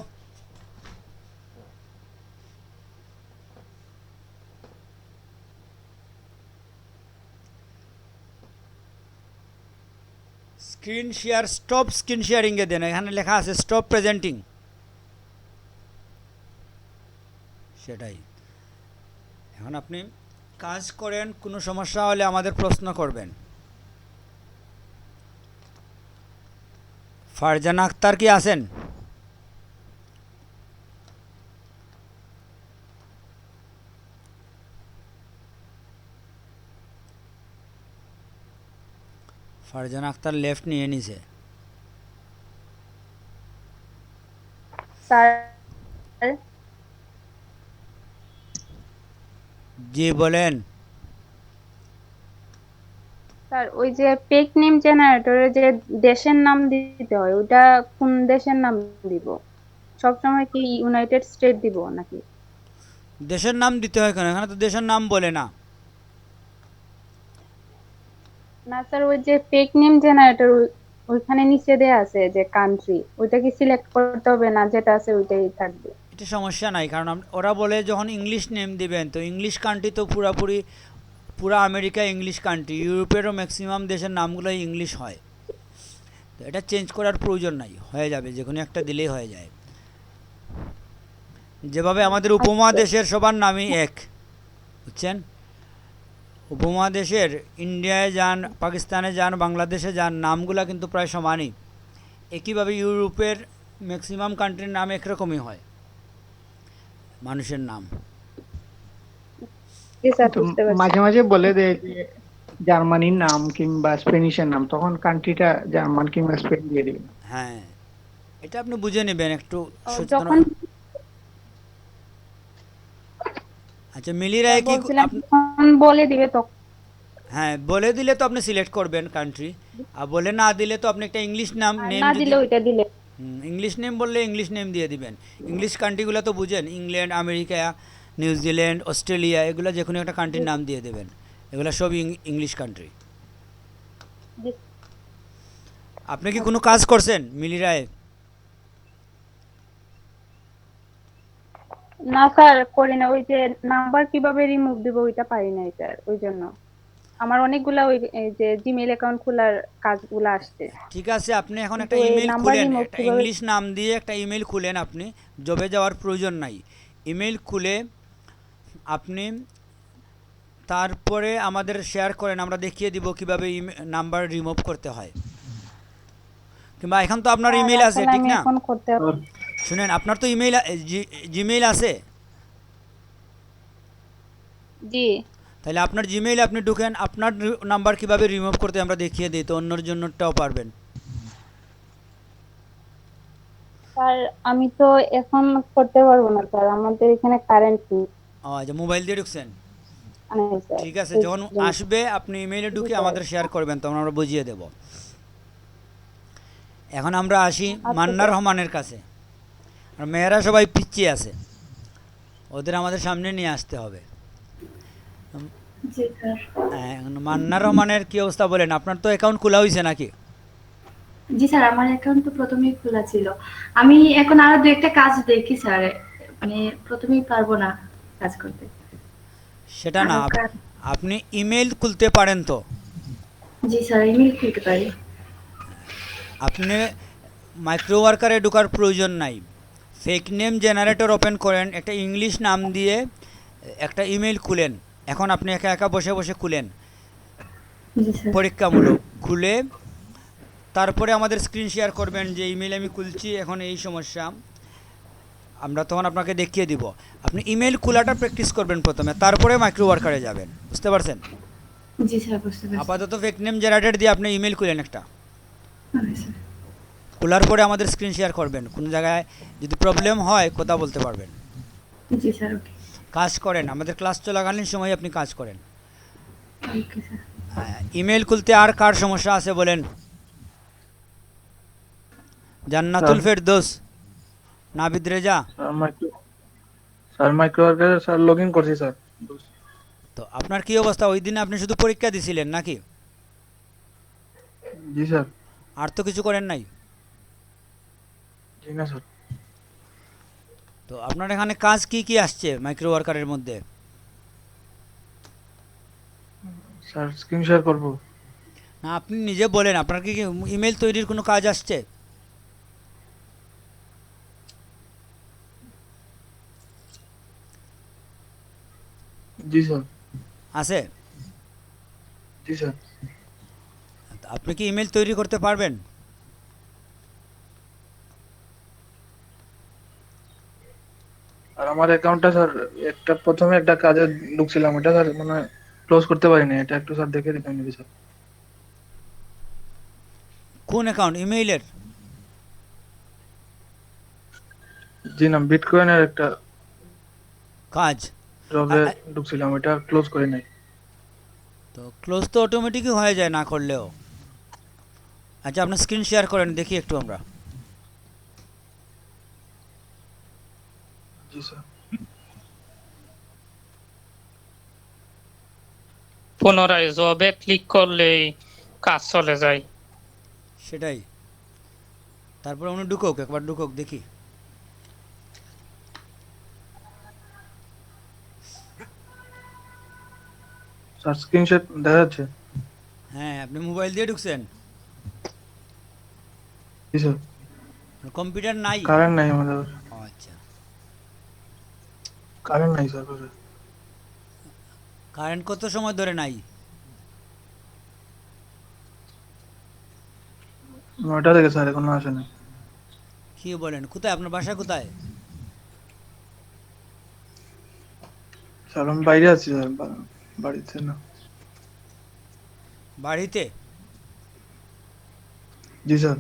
স্ক্রিন শেয়ার, স্টপ স্ক্রিন শেয়ারিংয়ে দেন, এখানে লেখা আছে স্টপ প্রেজেন্টিং, সেটাই। এখন আপনি কাজ করেন, কোনো সমস্যা হলে আমাদের প্রশ্ন করবেন। ফারজানা আক্তার কি আছেন? ফারজানা আক্তার লেফট নিয়ে নিছে। স্যার জি বলেন। স্যার ওই যে পেক নেম জেনারেটরে যে দেশের নাম দিতে হয়, ওটা কোন দেশের নাম দিব? সবসময় কি ইউনাইটেড স্টেট দিব নাকি? দেশের নাম দিতে হয় কেন? এখানে তো দেশের নাম বলে না। না স্যার, ওই যে পেক নেম জেনারেটর ওইখানে নিচে দেয়া আছে যে কান্ট্রি, ওইটা কি সিলেক্ট করতে হবে না যেটা আছে ওইটাই থাকবে? এটা সমস্যা নাই, কারণ ওরা বলে যখন ইংলিশ নেম দিবেন, তো ইংলিশ কান্ট্রি তো পুরাপুরি পুরা আমেরিকা ইংলিশ কান্ট্রি, ইউরোপেরও ম্যাক্সিমাম দেশের নামগুলোই ইংলিশ হয়। তো এটা চেঞ্জ করার প্রয়োজন নাই, হয়ে যাবে, যে কোনো একটা দিলেই হয়ে যায়। যেভাবে আমাদের উপমহাদেশের সবার নামই এক, বুঝছেন? উপমহাদেশের ইন্ডিয়ায় যান, পাকিস্তানে যান, বাংলাদেশে যান, নামগুলা কিন্তু প্রায় সমানই। একইভাবে ইউরোপের ম্যাক্সিমাম কান্ট্রির নাম একরকমই হয়, মানুষের নাম। জি স্যার, তো বুঝতে পারছি। মাঝে মাঝে বলে দেয় যে জার্মানির নাম কিংবা স্পেনিশের নাম, তখন কান্ট্রিটা জার্মান কিংবা স্পেন দিয়ে দিবে। হ্যাঁ, এটা আপনি বুঝে নেবেন একটু সচেতন। যখন আচ্ছা, মিলি রায় কি বলছিলাম যখন বলে দিবে তখন হ্যাঁ, বলে দিলে তো আপনি সিলেক্ট করবেন কান্ট্রি, আর বলে না দিলে তো আপনি একটা ইংলিশ আর নেম না যদি দিলে ওইটা দিলে ইংলিশ নেম বললে ইংলিশ নেম দিয়ে দিবেন। ইংলিশ কান্ট্রিগুলো তো বুঝেন, ইংল্যান্ড, আমেরিকা, নিউজিল্যান্ড, অস্ট্রেলিয়া, এগুলো যে কোনো একটা কান্ট্রির নাম দিয়ে দেবেন। এগুলো সব ইংলিশ কান্ট্রি। জি। আপনি কি কোনো কাজ করছেন মিলি রায়? না স্যার, করি না। ওই যে নাম্বার কিভাবে রিমুভ দিব ওইটা পারি নাই স্যার, ওই জন্য আমার অনেকগুলা ওই এই যে জিমেইল অ্যাকাউন্ট খোলার কাজগুলো আসছে, ঠিক আছে, আপনি এখন কিন্তু একটা এই ইমেল নাম্বার খুলেন, রিমুভ একটা কিভাবে? ইংলিশ নাম দিয়ে একটা ইমেল খুলেন। আপনি জবে যাওয়ার প্রয়োজন নাই, ইমেল খুলে আপনি তারপরে আমাদের শেয়ার করেন, আমরা দেখিয়ে দিব কিভাবে নাম্বার রিমুভ করতে হয়। কিংবা এখন তো আপনার আর ইমেল আছে, আসলে ঠিক আমি না? এখন করতে শুনেন, আপনার তো ইমেল জিমেইল আছে, জি তাহলে আপনার জিমেইলে আপনি ঢুকেন, আপনার নাম্বার কিভাবে রিমুভ করতে আমরা দেখিয়ে দিই, তো অন্যর জন্যটাও পারবেন। স্যার, আমি তো এখন করতে পারবো না স্যার, আমাদের এখানে কারেন্ট নেই আচ্ছা, মোবাইল দিয়ে ঢুকছেন? স্যার। ঠিক আছে, এই যখন জন্য। আসবে আপনি ইমেইলে ঢুকে স্যার। আমাদের শেয়ার করবেন, তখন আমরা বুঝিয়ে দেব। এখন আমরা আসি আচ্ছা, মান্নার স্যার। রহমানের কাছে। আর মেয়েরা সবাই পিছিয়ে আছে, ওদের আমাদের সামনে নিয়ে আসতে হবে। জি স্যার। এখন মান্নার রহমানের কি অবস্থা বলেন? আপনার তো অ্যাকাউন্ট খোলা হয়েছে নাকি? জি স্যার, আমার অ্যাকাউন্ট তো প্রথমেই খোলা ছিল। আমি এখন আরো দু একটা কাজ দেখি স্যার, মানে প্রথমেই পারবো না কাজ করতে। সেটা না, আরো কাজ। আপনি ইমেল খুলতে পারেন তো? জি স্যার, ইমেল খুলতে পারি। আপনি মাইক্রো ওয়ার্কারে ঢোকার প্রয়োজন নাই, ফেক নেম জেনারেটর ওপেন করেন, একটা ইংলিশ নাম দিয়ে একটা ইমেল খুলেন। এখন আপনি একা একা বসে বসে খুলেন, জি স্যার। পরীক্ষামূলক খুলে তারপরে আমাদের স্ক্রিন শেয়ার করবেন যে ইমেল আমি খুলছি, এখন এই সমস্যা, আমরা তখন আপনাকে দেখিয়ে দিব। আপনি ইমেল খোলাটা প্র্যাকটিস করবেন প্রথমে, তারপরে মাইক্রো ওয়ার্কারে যাবেন, বুঝতে পারছেন? জি স্যার, বুঝতে পারছি। আপাতত ফেক নেম জেনারেটর দিয়ে আপনি ইমেল খুলেন একটা, ওকে স্যার। খোলার পরে আমাদের স্ক্রিন শেয়ার করবেন। কোনো জায়গায় যদি প্রবলেম হয় কথা বলতে পারবেন। জি স্যার, ওকে। কাজ করেন, আমাদের ক্লাস চলাকালীন সময় আপনি কাজ করেন। Okay sir. ইমেল খুলতে আর কার সমস্যা আছে বলেন? জান্নাতুল ফেরদৌস, নাবিদ রেজা। স্যার মাইক্রো ওয়ার্কারে স্যার লগ ইন করছি স্যার। তো আপনার কি অবস্থা? ওই দিনে আপনি শুধু পরীক্ষা দিছিলেন নাকি? জি স্যার। আর তো কিছু করেন নাই? জি না স্যার। তো আপনার এখানে কাজ কি কি আসছে মাইক্রো ওয়ার্কারের মধ্যে? স্যার স্ক্রিন শেয়ার করবো? না, আপনি নিজে বলেন, আপনার কি ইমেল তৈরির কোনো কাজ আসছে? জি স্যার। আছে? জি স্যার। তো আপনি কি ইমেল তৈরি করতে পারবেন? আর আমার অ্যাকাউন্টটা স্যার একটা প্রথমে একটা কাজে ঢুকছিলাম, ওটা স্যার মানে ক্লোজ করতে পারিনি, এটা একটু স্যার দেখে দিতেন যদি স্যার। কোন অ্যাকাউন্ট? ইমেইলের? জি না, বিটকয়েনের একটা কাজ? জবে ঢুকছিলাম, ওটা ক্লোজ করি নাই। তো ক্লোজ তো অটোমেটিকই হয়ে যায় না করলেও। আচ্ছা, আপনার স্ক্রিন শেয়ার করেন, দেখি একটু আমরা। জি স্যার। পুনরায় জবে ক্লিক করলেই কাজ চলে যায়। সেটাই, তারপরে উনি ঢুকুক, একবার ঢুকুক দেখি। স্যার স্ক্রিনশট দেখা যাচ্ছে? হ্যাঁ, আপনি মোবাইল দিয়ে ঢুকছেন? জি স্যার। কম্পিউটার নাই? কারেন্ট নাই আমাদের। ও আচ্ছা, কারেন্ট নাই স্যার ঘরে। কারেন্ট কত সময় ধরে নাই? 9টা থেকে স্যার এখনো আসেনি। কি বলেন? কোথায় আপনার বাসা কোথায়? স্যার আমি বাইরে আছি স্যার, বাড়িতে না। বাড়িতে? জি স্যার।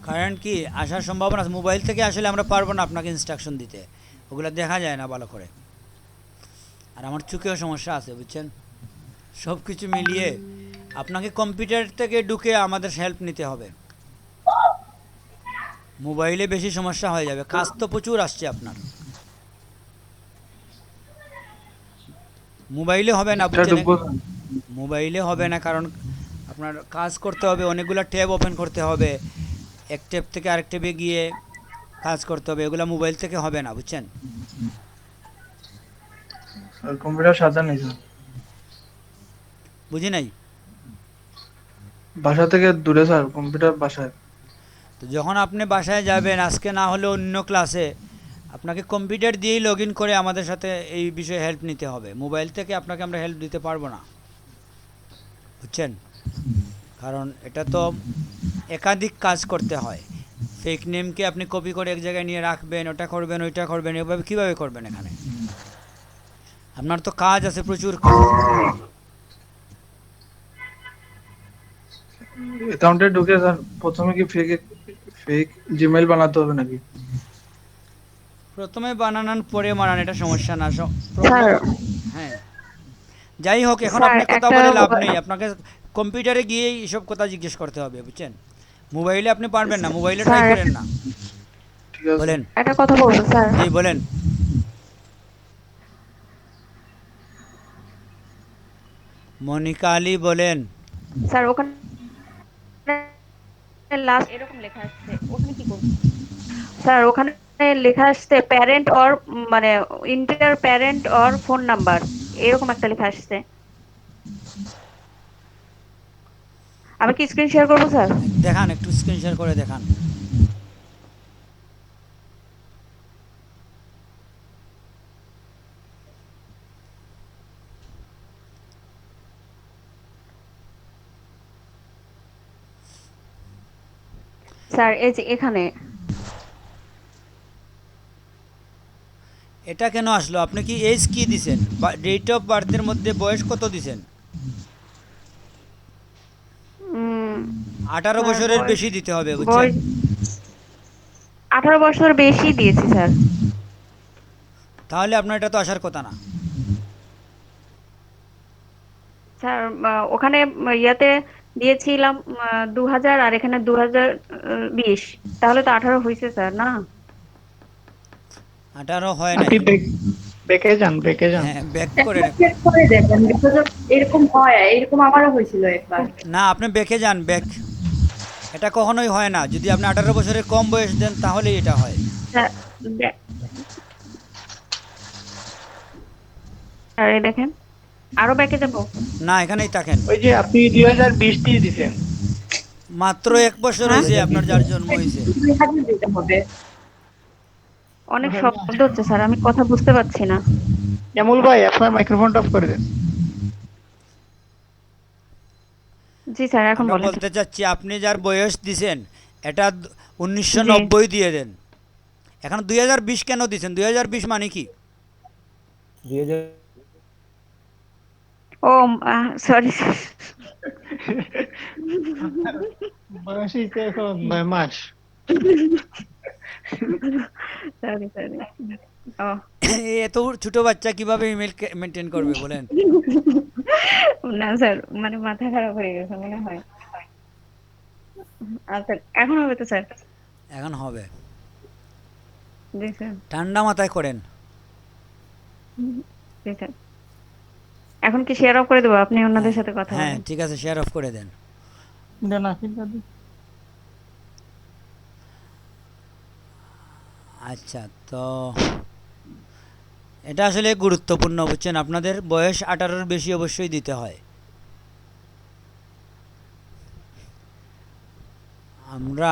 কারেন্ট কি আসার সম্ভাবনা আছে? মোবাইল থেকে আসলে আমরা পারবো না আপনাকে ইনস্ট্রাকশন দিতে, ওগুলো দেখা যায় না ভালো করে। আর আমার চোখেও সমস্যা আছে, বুঝছেন? সব কিছু মিলিয়ে আপনাকে কম্পিউটার থেকে ঢুকে আমাদের হেল্প নিতে হবে। মোবাইলে বেশি সমস্যা হয়ে যাবে, কাজ তো প্রচুর আসছে আপনার। মোবাইলে হবে না, এটা বুঝছেন? ঢুকবো স্যার। মোবাইলে হবে না, কারণ আপনার কাজ করতে হবে, অনেকগুলো ট্যাব ওপেন করতে হবে, এক ট্যাব থেকে আরেক ট্যাবে গিয়ে কাজ করতে হবে, এগুলো মোবাইল থেকে হবে না, বুঝছেন? স্যার কম্পিউটার সাথে নেই স্যার। বুঝি নাই। বাসা থেকে দূরে স্যার, কম্পিউটার বাসায়। তো যখন আপনি বাসায় যাবেন, আজকে না হলে অন্য ক্লাসে, আপনাকে কম্পিউটার দিয়েই লগ ইন করে আমাদের সাথে এই বিষয়ে হেল্প নিতে হবে। মোবাইল থেকে আপনাকে আমরা হেল্প দিতে পারবো না, বুঝছেন? কারণ এটা তো একাধিক কাজ করতে হয়। ফেক নেমকে আপনি কপি করে এক জায়গায় নিয়ে রাখবেন, ওটা করবেন, ওইটা করবেন, এভাবে কীভাবে করবেন? এখানে আপনার তো কাজ আছে, প্রচুর কাজ। অ্যাকাউন্টে ঢুকে স্যার প্রথমে কি ফেক জিমেইল বানাতে হবে নাকি? প্রথমে বানানোর পরে মারান, এটা সমস্যা না। স্যার হ্যাঁ, যাই হোক, এখন স্যার আপনি কথা একটা বলে লাভ নেই, আপনাকে কম্পিউটারে গিয়েই এসব কথা জিজ্ঞেস করতে হবে, বুঝছেন? মোবাইলে আপনি পারবেন না, মোবাইলে ট্রাই স্যার করেন না। ঠিক আছে। বলেন। একটা কথা বলবো স্যার। জি বলেন। মনিকা আলী বলেন। স্যার ওখানে লাস্ট এরকম লেখা আসছে, ওখানে কি করব? স্যার ওখানে লেখা আসছে প্যারেন্ট অর, মানে inter parent or phone number, এরকম একটা লেখা আসছে। আমি কি স্ক্রিন শেয়ার করবো স্যার? দেখান, একটু স্ক্রিন শেয়ার করে দেখান। স্যার এই যে এখানে। এটা কেন আসলো? আপনি কি এজ কি দিছেন? ডেট অফ বার্থের মধ্যে বয়স কত দিছেন? 18 স্যার বছরের বয়স বেশি দিতে হবে, বুঝছেন? বয়স 18 বছর বেশি দিয়েছি স্যার। তাহলে আপনার এটা তো আসার কথা না। স্যার ওখানে ইয়াতে দিয়েছিলাম 2000, আর এখানে 2020, তাহলে তো 18 হয়েছে স্যার, না? 18 হয় নাই। আপনি বেঁকে যান, বেঁকে যান। হ্যাঁ, ব্যাক করে একটা চেক করে দেখেন, because of এরকম হয়, এরকম আমারও হয়েছিল একবার। না, আপনি ব্যাকে যান, ব্যাক। এটা কখনোই হয় না, যদি আপনি 18 বছরের কম বয়স দেন তাহলেই এটা হয়। স্যার স্যার এই দেখেন, আরো ব্যাকে যাবো? না, এখানেই থাকেন। ওই যে আপনি 2020 দিয়ে দিতেন। মাত্র 1 বছর হ্যাঁ? হয়েছে আপনার যার জন্ম হয়েছে। 2000 দিতে হবে। অনেক শব্দ হচ্ছে স্যার, আমি কথা বুঝতে পারছি না। জামুল ভাই আপনার মাইক্রোফোনটা অফ করে দেন। জি স্যার, এখন আমরা বলেন। বলতে চাচ্ছি, আপনি যার বয়স দিছেন এটা 1990 দিয়ে দেন। এখন 2020 কেন দিছেন? 2020 মানে কি? ও সরি স্যার। বয়সই তো এখন 9 মাস। Sorry sorry. ও এত ছোট বাচ্চা কিভাবে ইমেল মেনটেন করবে বলেন? না স্যার, মানে মাথা খারাপ হয়ে গেছে মনে হয়। আচ্ছা এখন হবে তো স্যার? এখন হবে। জি স্যার। ঠান্ডা মাথায় করেন। জি স্যার। এখন কি শেয়ার অফ করে দেবো? আপনি ওনাদের সাথে কথা হ্যাঁ বলেন। ঠিক আছে, শেয়ার অফ করে দেন। আচ্ছা, তো এটা আসলে গুরুত্বপূর্ণ, বুঝছেন, আপনাদের বয়স 18-র বেশি অবশ্যই দিতে হয়। আমরা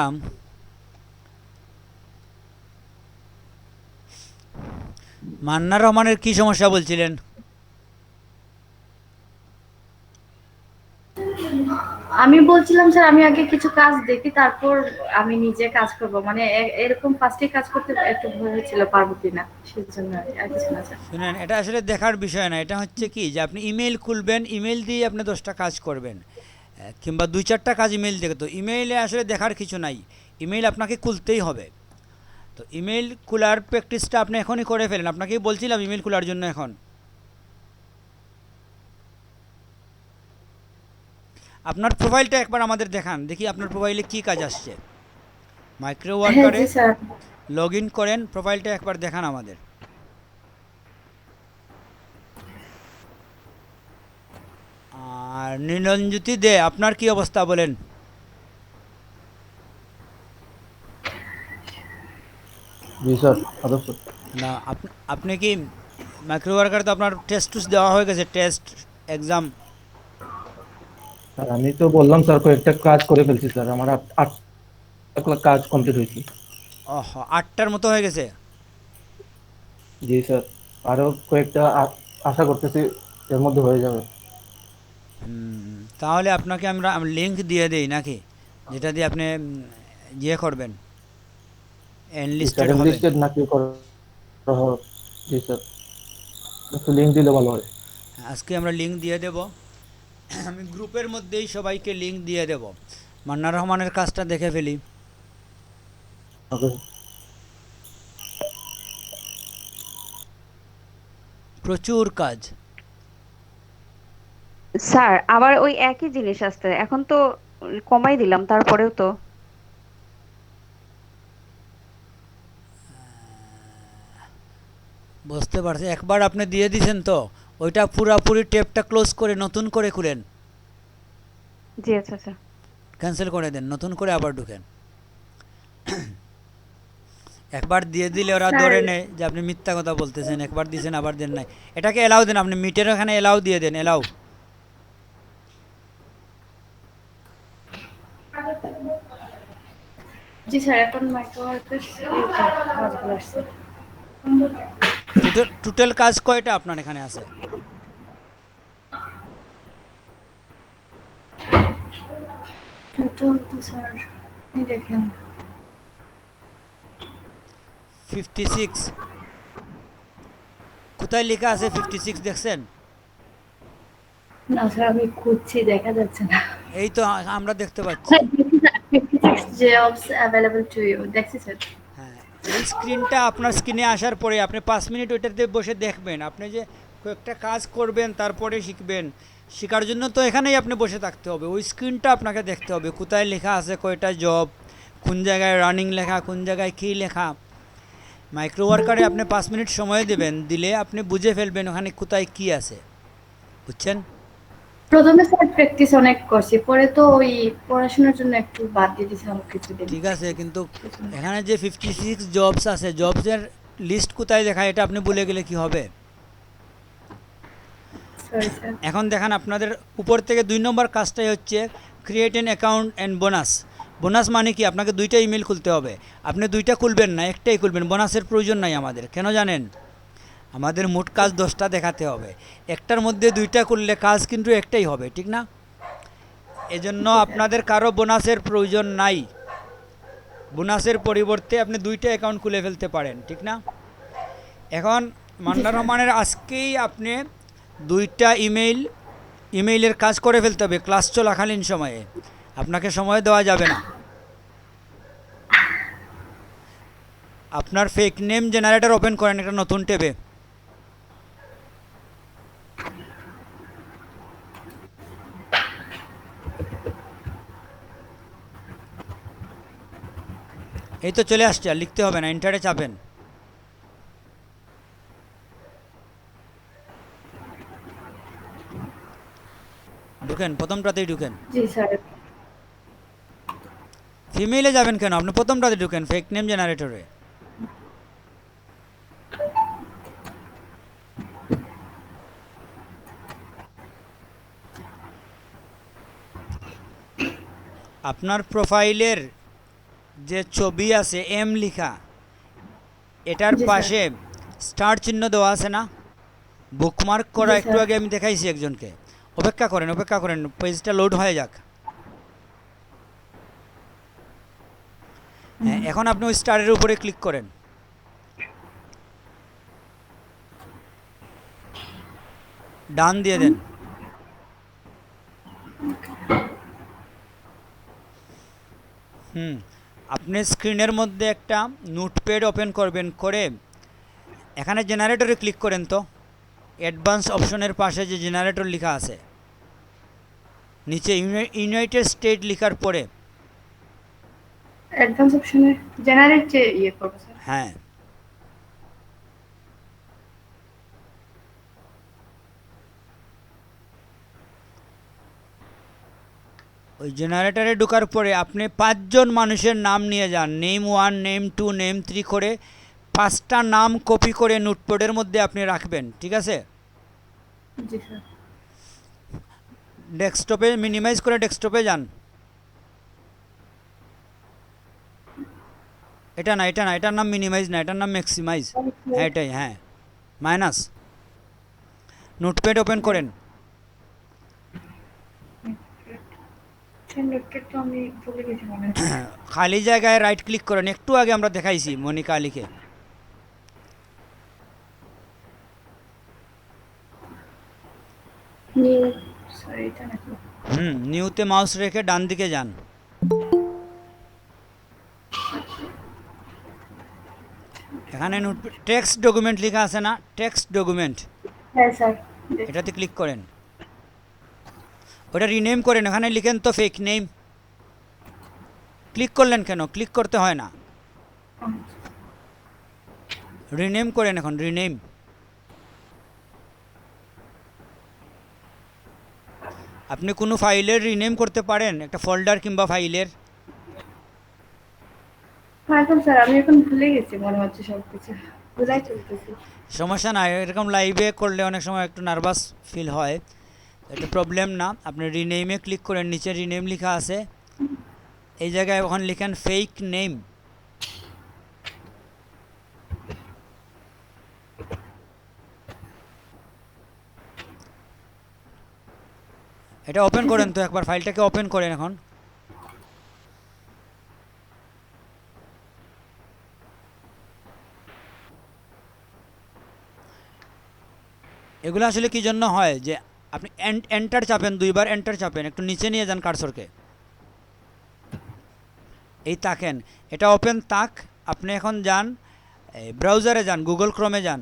মান্নার রহমানের কি সমস্যা বলছিলেন? আমি বলছিলাম স্যার আমি আগে কিছু কাজ দেখি তারপর আমি নিজে কাজ করব, মানে এরকম ফার্স্টে কাজ করতে একটু ভয় হচ্ছিল পারবো কিনা, সেজন্য আর কিছু না স্যার। শুনেন, এটা আসলে দেখার বিষয় না, এটা হচ্ছে কি যে আপনি ইমেল খুলবেন, ইমেল দিয়ে আপনি 10টা কাজ করবেন, কিংবা 2-4টা কাজ ইমেল দেখে, তো ইমেইলে আসলে দেখার কিছু নাই, ইমেল আপনাকে খুলতেই হবে। তো ইমেল খোলার প্র্যাকটিসটা আপনি এখনই করে ফেলেন, আপনাকেই বলছিলাম ইমেল খোলার জন্য। এখন আপনার প্রোফাইলটা একবার আমাদের দেখান, দেখি আপনার প্রোফাইলে কি কাজ আসছে। মাইক্রো হ্যাঁ ওয়ার্কারে জি স্যার। লগ ইন করেন, প্রোফাইলটা একবার দেখান আমাদের। আর নীলঞ্জ্যোতি দে, আপনার কি অবস্থা বলেন? জি স্যার, আদর্শ। না, আপনি কি মাইক্রো ওয়ার্কার, তো আপনার টেস্ট টুস দেওয়া হয়ে গেছে, টেস্ট এক্সাম? স্যার আমি তো বললাম স্যার কয়েকটা কাজ করে ফেলছি স্যার, আমার আটটা কাজ কমপ্লিট হয়েছে। ওহ, 8টার মতো হয়ে গেছে। জি স্যার, আরো কয়েকটা আশা করতেছি এর মধ্যে হয়ে যাবে। তাহলে আপনাকে আমরা লিংক দিয়ে দেই নাকি, যেটা দিয়ে আপনি ইয়ে করবেন, এনলিস্টেড হবেন। লিস্টেড নাকি করা হবে? জি স্যার, একটু লিঙ্ক দিলে ভালো হয়। আজকে আমরা লিংক দিয়ে দেব, আমি গ্রুপের মধ্যেই সবাইকে লিংক দিয়ে দেব। মান্নার রহমানের কাজটা দেখে ফেলি। ওকে। প্রচুর কাজ। স্যার আবার ওই একই জিনিস আসছে, এখন তো কমাই দিলাম তারপরেও তো। বুঝতে পারছি, একবার আপনি দিয়ে দিয়েছেন তো, ওইটা পুরাপুরি ট্যাবটা ক্লোজ করে নতুন করে খুলেন, জি আচ্ছা আচ্ছা। ক্যান্সেল করে দেন, নতুন করে আবার ঢুকেন। একবার দিয়ে দিলে ওরা স্যার ধরে নেয় যে আপনি মিথ্যা কথা বলতেছেন, একবার দিয়েছেন আবার দেন নাই। এটাকে এলাও দেন, আপনি মিটের ওখানে এলাও দিয়ে দেন, এলাও। জি স্যার, এখন মাইক্রো ওয়ার্কার কাজগুলো আসছে। টোটাল কাজ কয়টা আপনার এখানে আছে? টোটাল তো স্যার এই দেখেন 56। কোথায় লেখা আছে 56 দেখছেন? না স্যার, আমি খুঁজছি দেখা যাচ্ছে না। এই তো আমরা দেখতে পাচ্ছি। স্যার দেখি sir 56 jobs available to you দেখছি স্যার। হ্যাঁ, এই স্ক্রিনটা আপনার স্ক্রিনে আসার পরে আপনি 5 মিনিট ওইটাতে বসে দেখবেন, আপনি যে কয়েকটা কাজ করবেন তারপরে শিখবেন, শেখার জন্য তো এখানেই আপনি বসে থাকতে হবে, ওই স্ক্রিনটা আপনাকে দেখতে হবে, কোথায় লেখা আছে কয়টা জব, কোন জায়গায় রানিং লেখা, কোন জায়গায় কী লেখা। মাইক্রো ওয়ার্কারে আপনি 5 মিনিট সময় দেবেন, দিলে আপনি বুঝে ফেলবেন ওখানে কোথায় কী আছে, বুঝছেন? প্রথমে স্যার প্র্যাকটিস অনেক করছি, পরে তো ওই পড়াশোনার জন্য একটু বাদ দিয়ে দিয়েছিলাম কিছুদিন। ঠিক আছে, কিন্তু এখানে যে 56 জবস আছে, জবসের লিস্ট কোথায় দেখায় এটা আপনি ভুলে গেলে কি হবে? Sorry sir. এখন দেখেন, আপনাদের উপর থেকে 2 নম্বর কাজটাই হচ্ছে create an account and bonus. Bonus মানে কি, আপনাকে 2টা ইমেল খুলতে হবে, আপনি 2টা খুলবেন না, একটাই খুলবেন, বোনাসের প্রয়োজন নাই আমাদের। কেন জানেন? আমাদের মোট কাজ 10টা দেখাতে হবে, একটার মধ্যে 2টা খুললে কাজ কিন্তু একটাই হবে, ঠিক না? এজন্য আপনাদের কারো বোনাসের প্রয়োজন নাই, বোনাসের পরিবর্তে আপনি 2টা অ্যাকাউন্ট খুলে ফেলতে পারেন, ঠিক না? এখন মান্নার রহমানের আজকেই আপনি 2টা ইমেইলের কাজ করে ফেলতে হবে ক্লাস চলাকালীন সময়ে, আপনাকে সময় দেওয়া যাবে না। আপনার ফেক নেম জেনারেটর ওপেন করেন একটা নতুন ট্যাবে। এই তো চলে আসছে, আর লিখতে হবে না, এন্টারে চাপেন। ঢুকেন, প্রথমটাতেই ঢুকেন। জি স্যার। ফিমেইলে যাবেন কেন, আপনি প্রথমটাতে ঢুকেন, ফেক নেম জেনারেটরে। আপনার প্রোফাইলের যে ছবি আছে এম লেখা, এটার জি, স্যার। পাশে স্টার চিহ্ন দেওয়া আছে না, বুকমার্ক করা, জি, একটু স্যার। আগে আমি দেখাইছি একজনকে। অপেক্ষা করেন পেজটা লোড হয়ে যাক। হ্যাঁ, এখন আপনি ওই স্টারের উপরে ক্লিক করেন। ডান দিয়ে দেন। আপনি স্ক্রিনের মধ্যে একটা নোটপ্যাড ওপেন করবেন, করে এখানে জেনারেটরে ক্লিক করেন। তো অ্যাডভান্স অপশনের পাশে যে জেনারেটর লেখা আছে, নিচে ইউনাইটেড স্টেট লেখার পরে, অ্যাডভান্স অপশনে জেনারেট যে ইয়ে করবো স্যার। হ্যাঁ, ওই জেনারেটরে ঢোকার পরে আপনি 5 জন মানুষের নাম নিয়ে যান, নেম 1, নেম 2, নেম 3 করে 5টা নাম কপি করে নোটপ্যাডের মধ্যে আপনি রাখবেন, ঠিক আছে? জি স্যার। ডেস্কটপে মিনিমাইজ করে ডেস্কটপে যান। এটা না, এটার নাম মিনিমাইজ না, এটার নাম ম্যাক্সিমাইজ। হ্যাঁ, এটাই, হ্যাঁ, মাইনাস। নোটপ্যাড ওপেন করেন। নোটপ্যাড তো আমি ভুলে গেছি মনে হয়। খালি জায়গায় রাইট ক্লিক করেন, একটু আগে আমরা দেখাইছি মনিকা আলীকে। নিউ স্যার এটা নাকি? নিউতে মাউস রেখে ডান দিকে যান। এখানে টেক্সট ডকুমেন্ট লেখা আছে না, টেক্সট ডকুমেন্ট, হ্যাঁ স্যার। এটাতে ক্লিক করেন। ওটা রিনেম করেন, এখানে লিখেন তো ফেক নেম। ক্লিক করলেন কেন? ক্লিক করতে হয় না, রিনেম করেন। এখন রিনেম। আপনি কোনো ফাইলের রিনেম করতে পারেন, একটা ফোল্ডার কিংবা ফাইলের। এখন স্যার আমি এখন ভুলে গেছি মনে হচ্ছে সবকিছু, ভুলাই চলতেছি। সমস্যা নাই, এরকম লাইভে করলে অনেক সময় একটু নার্ভাস ফিল হয়, এটা প্রবলেম না। আপনি রিনেমে ক্লিক করেন, নিচে রিনেম লেখা আছে, এই জায়গায় ওখান লিখেন ফেক নেম। এটা ওপেন করেন তো একবার, ফাইলটাকে ওপেন করেন। এখন এগুলো আসলে কি জন্য হয়, যে আপনি এন্টার চাপেন, 2বার এন্টার চাপেন, একটু নিচে নিয়ে যান কার্সরকে, এই তাকেন, এটা ওপেন তাক। আপনি এখন যান ব্রাউজারে, যান গুগল ক্রোমে যান।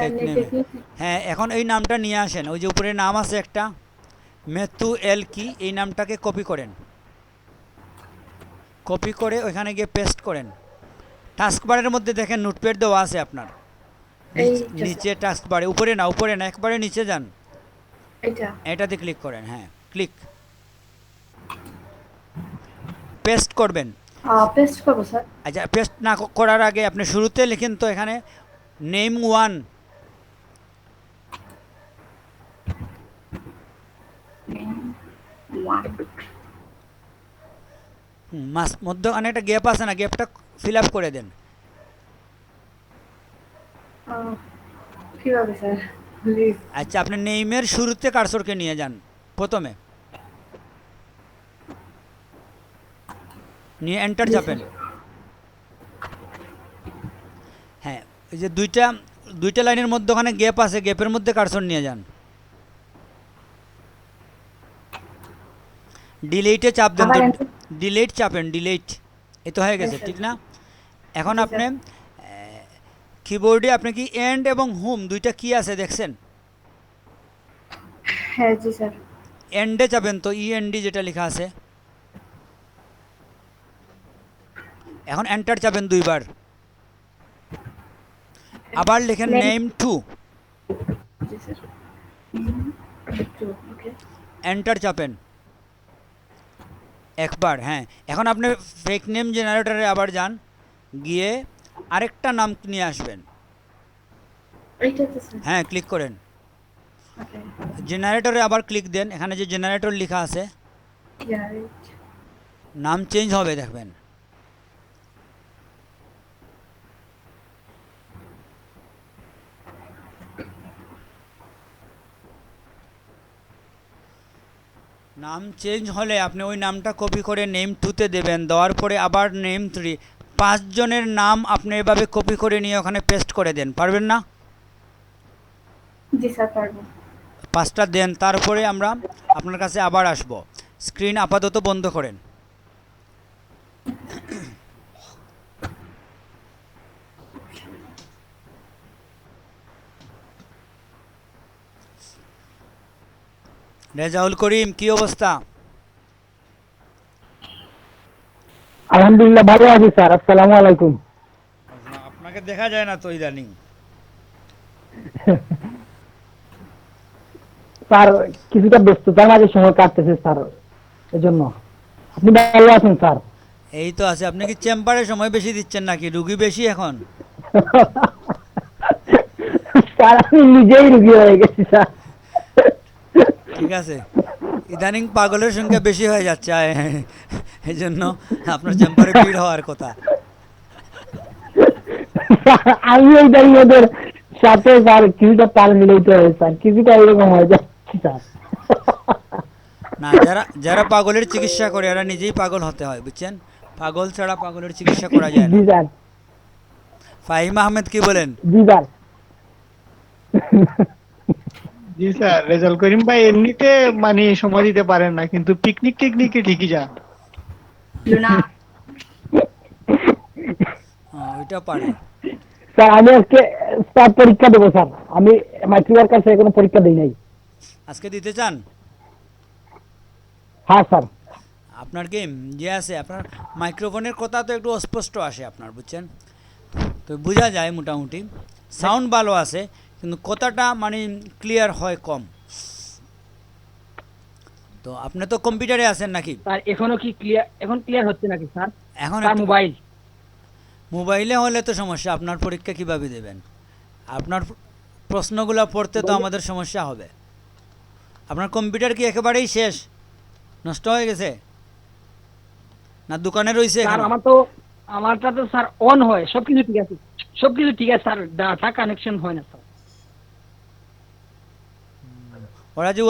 Fake name. হ্যাঁ, এখন এই নামটা নিয়ে আসেন, ওই যে উপরে নাম আছে একটা মেথু এল কি, এই নামটাকে কপি করেন, কপি করে ওইখানে গিয়ে পেস্ট করেন। টাস্কবারের মধ্যে দেখেন নোটপ্যাড দেওয়া আছে আপনার, নিচে টাস্কবারে, উপরে না, একবারে নিচে যান, এটাতে ক্লিক করেন। হ্যাঁ, ক্লিক, পেস্ট করবেন। পেস্ট করবো স্যার। আচ্ছা, পেস্ট না করার আগে আপনি শুরুতে লিখেন তো এখানে নেম 1, মধ্যখানে একটা গ্যাপ আছে না, গ্যাপটা ফিল আপ করে দেন। কিভাবে স্যার? আচ্ছা, আপনি নেইমের শুরুতে কার্সরকে নিয়ে যান, প্রথমে নিয়ে এন্টার চাপেন। হ্যাঁ, এই যে দুইটা লাইনের মধ্যে ওখানে গ্যাপ আছে, গ্যাপের মধ্যে কার্সর নিয়ে যান, ডিলিটে চাপ দেন। তো ডিলিট চাপেন, ডিলিট, এই তো হয়ে গেছে, ঠিক না? এখন আপনি কিবোর্ডে আপনি কি এন্ড এবং হোম দুইটা কি আছে দেখছেন? হ্যাঁ জি স্যার। এন্ডে চাপেন তো, ইএনডি যেটা লেখা আছে, এখন এন্টার চাপেন 2বার, আবার লিখেন নেম 2, এন্টার চাপেন একবার। হ্যাঁ, এখন আপনি ফেক নেম জেনারেটরে আবার যান, গিয়ে আরেকটা নাম নিয়ে আসবেন। হ্যাঁ, ক্লিক করেন। ওকে, জেনারেটরে আবার ক্লিক দেন, এখানে যে জেনারেটর লেখা আছে জেনারেট। নাম চেঞ্জ হবে দেখবেন। নাম চেঞ্জ হলে আপনি ওই নামটা কপি করে নেম 2-তে দেবেন, দেওয়ার পরে আবার নেম 3, 5 জনের নাম আপনি এভাবে কপি করে নিয়ে ওখানে পেস্ট করে দেন, পারবেন না? জি স্যার, পারবো। 5টা দেন, তারপরে আমরা আপনার কাছে আবার আসব। স্ক্রিন আপাতত বন্ধ করেন। রেজাউল করিম, কি অবস্থা? আলহামদুলিল্লাহ ভালো আছি স্যার। আসসালামু আলাইকুম। আপনাকে দেখা যায় না তো ইদানিং। স্যার কিছুটা ব্যস্ততার মাঝে সময় কাটতেছে স্যার, এজন্য। আপনি ভালো আছেন স্যার? এই তো আছে। আপনি কি চেম্বারে সময় বেশি দিচ্ছেন নাকি, রুগী বেশি এখন? স্যার আমি নিজেই রুগী হয়ে গেছি স্যার। ঠিক আছে, ইদানিং পাগলের সংখ্যা বেশি হয়ে যাচ্ছে, এই জন্য আপনার চেম্বারে ভিড় হওয়ার কথা। আমি ওইটাই ওদের সাথে স্যার কিছুটা তাল মিলাইতে হবে স্যার, কিছুটা এরকম হয়ে যাচ্ছে স্যার। না, যারা যারা পাগলের চিকিৎসা করে এরা নিজেই পাগল হতে হয়, বুঝছেন? পাগল ছাড়া পাগলের চিকিৎসা করা যায় না। জি স্যার, ফাহিম আহমেদ কি বলেন? জি স্যার। জি স্যার, রেজাল্ট করিম ভাই এমনিতে মানে সময় দিতে পারেন না, কিন্তু পিকনিক টিকনিকে ঠিকই যান। লুনা। ওইটা পারে। স্যার আমি আজকে স্যার পরীক্ষা দেবো স্যার। আমি মাইক্রোওয়ার কাছে কোনো পরীক্ষা দিই নাই। আজকে দিতে চান? হ্যাঁ স্যার। আপনার কি যে আছে, আপনার মাইক্রোফোনের কথা তো একটু অস্পষ্ট আসে আপনার, বুঝছেন? তো বোঝা যায় মোটামুটি, সাউন্ড ভালো আছে কিন্তু কথাটা মানে ক্লিয়ার হয় কম। তো আপনি তো কম্পিউটারে আছেন নাকি? স্যার এখনো কি ক্লিয়ার, এখন ক্লিয়ার হচ্ছে নাকি স্যার? এখন স্যার একটু- মোবাইল। মোবাইলে হলে তো সমস্যা, আপনার পরীক্ষা কিভাবে দেবেন? আপনার প্রশ্নগুলো পড়তে তো আমাদের সমস্যা হবে। আপনার কম্পিউটার কি একেবারেই শেষ, নষ্ট হয়ে গেছে, না দোকানে রয়েছে স্যার এখনো? আমারটা তো স্যার অন হয়, সবকিছু ঠিক আছে, সবকিছু ঠিক আছে স্যার, ডাটা কানেকশন হয় না স্যার। ওরা যে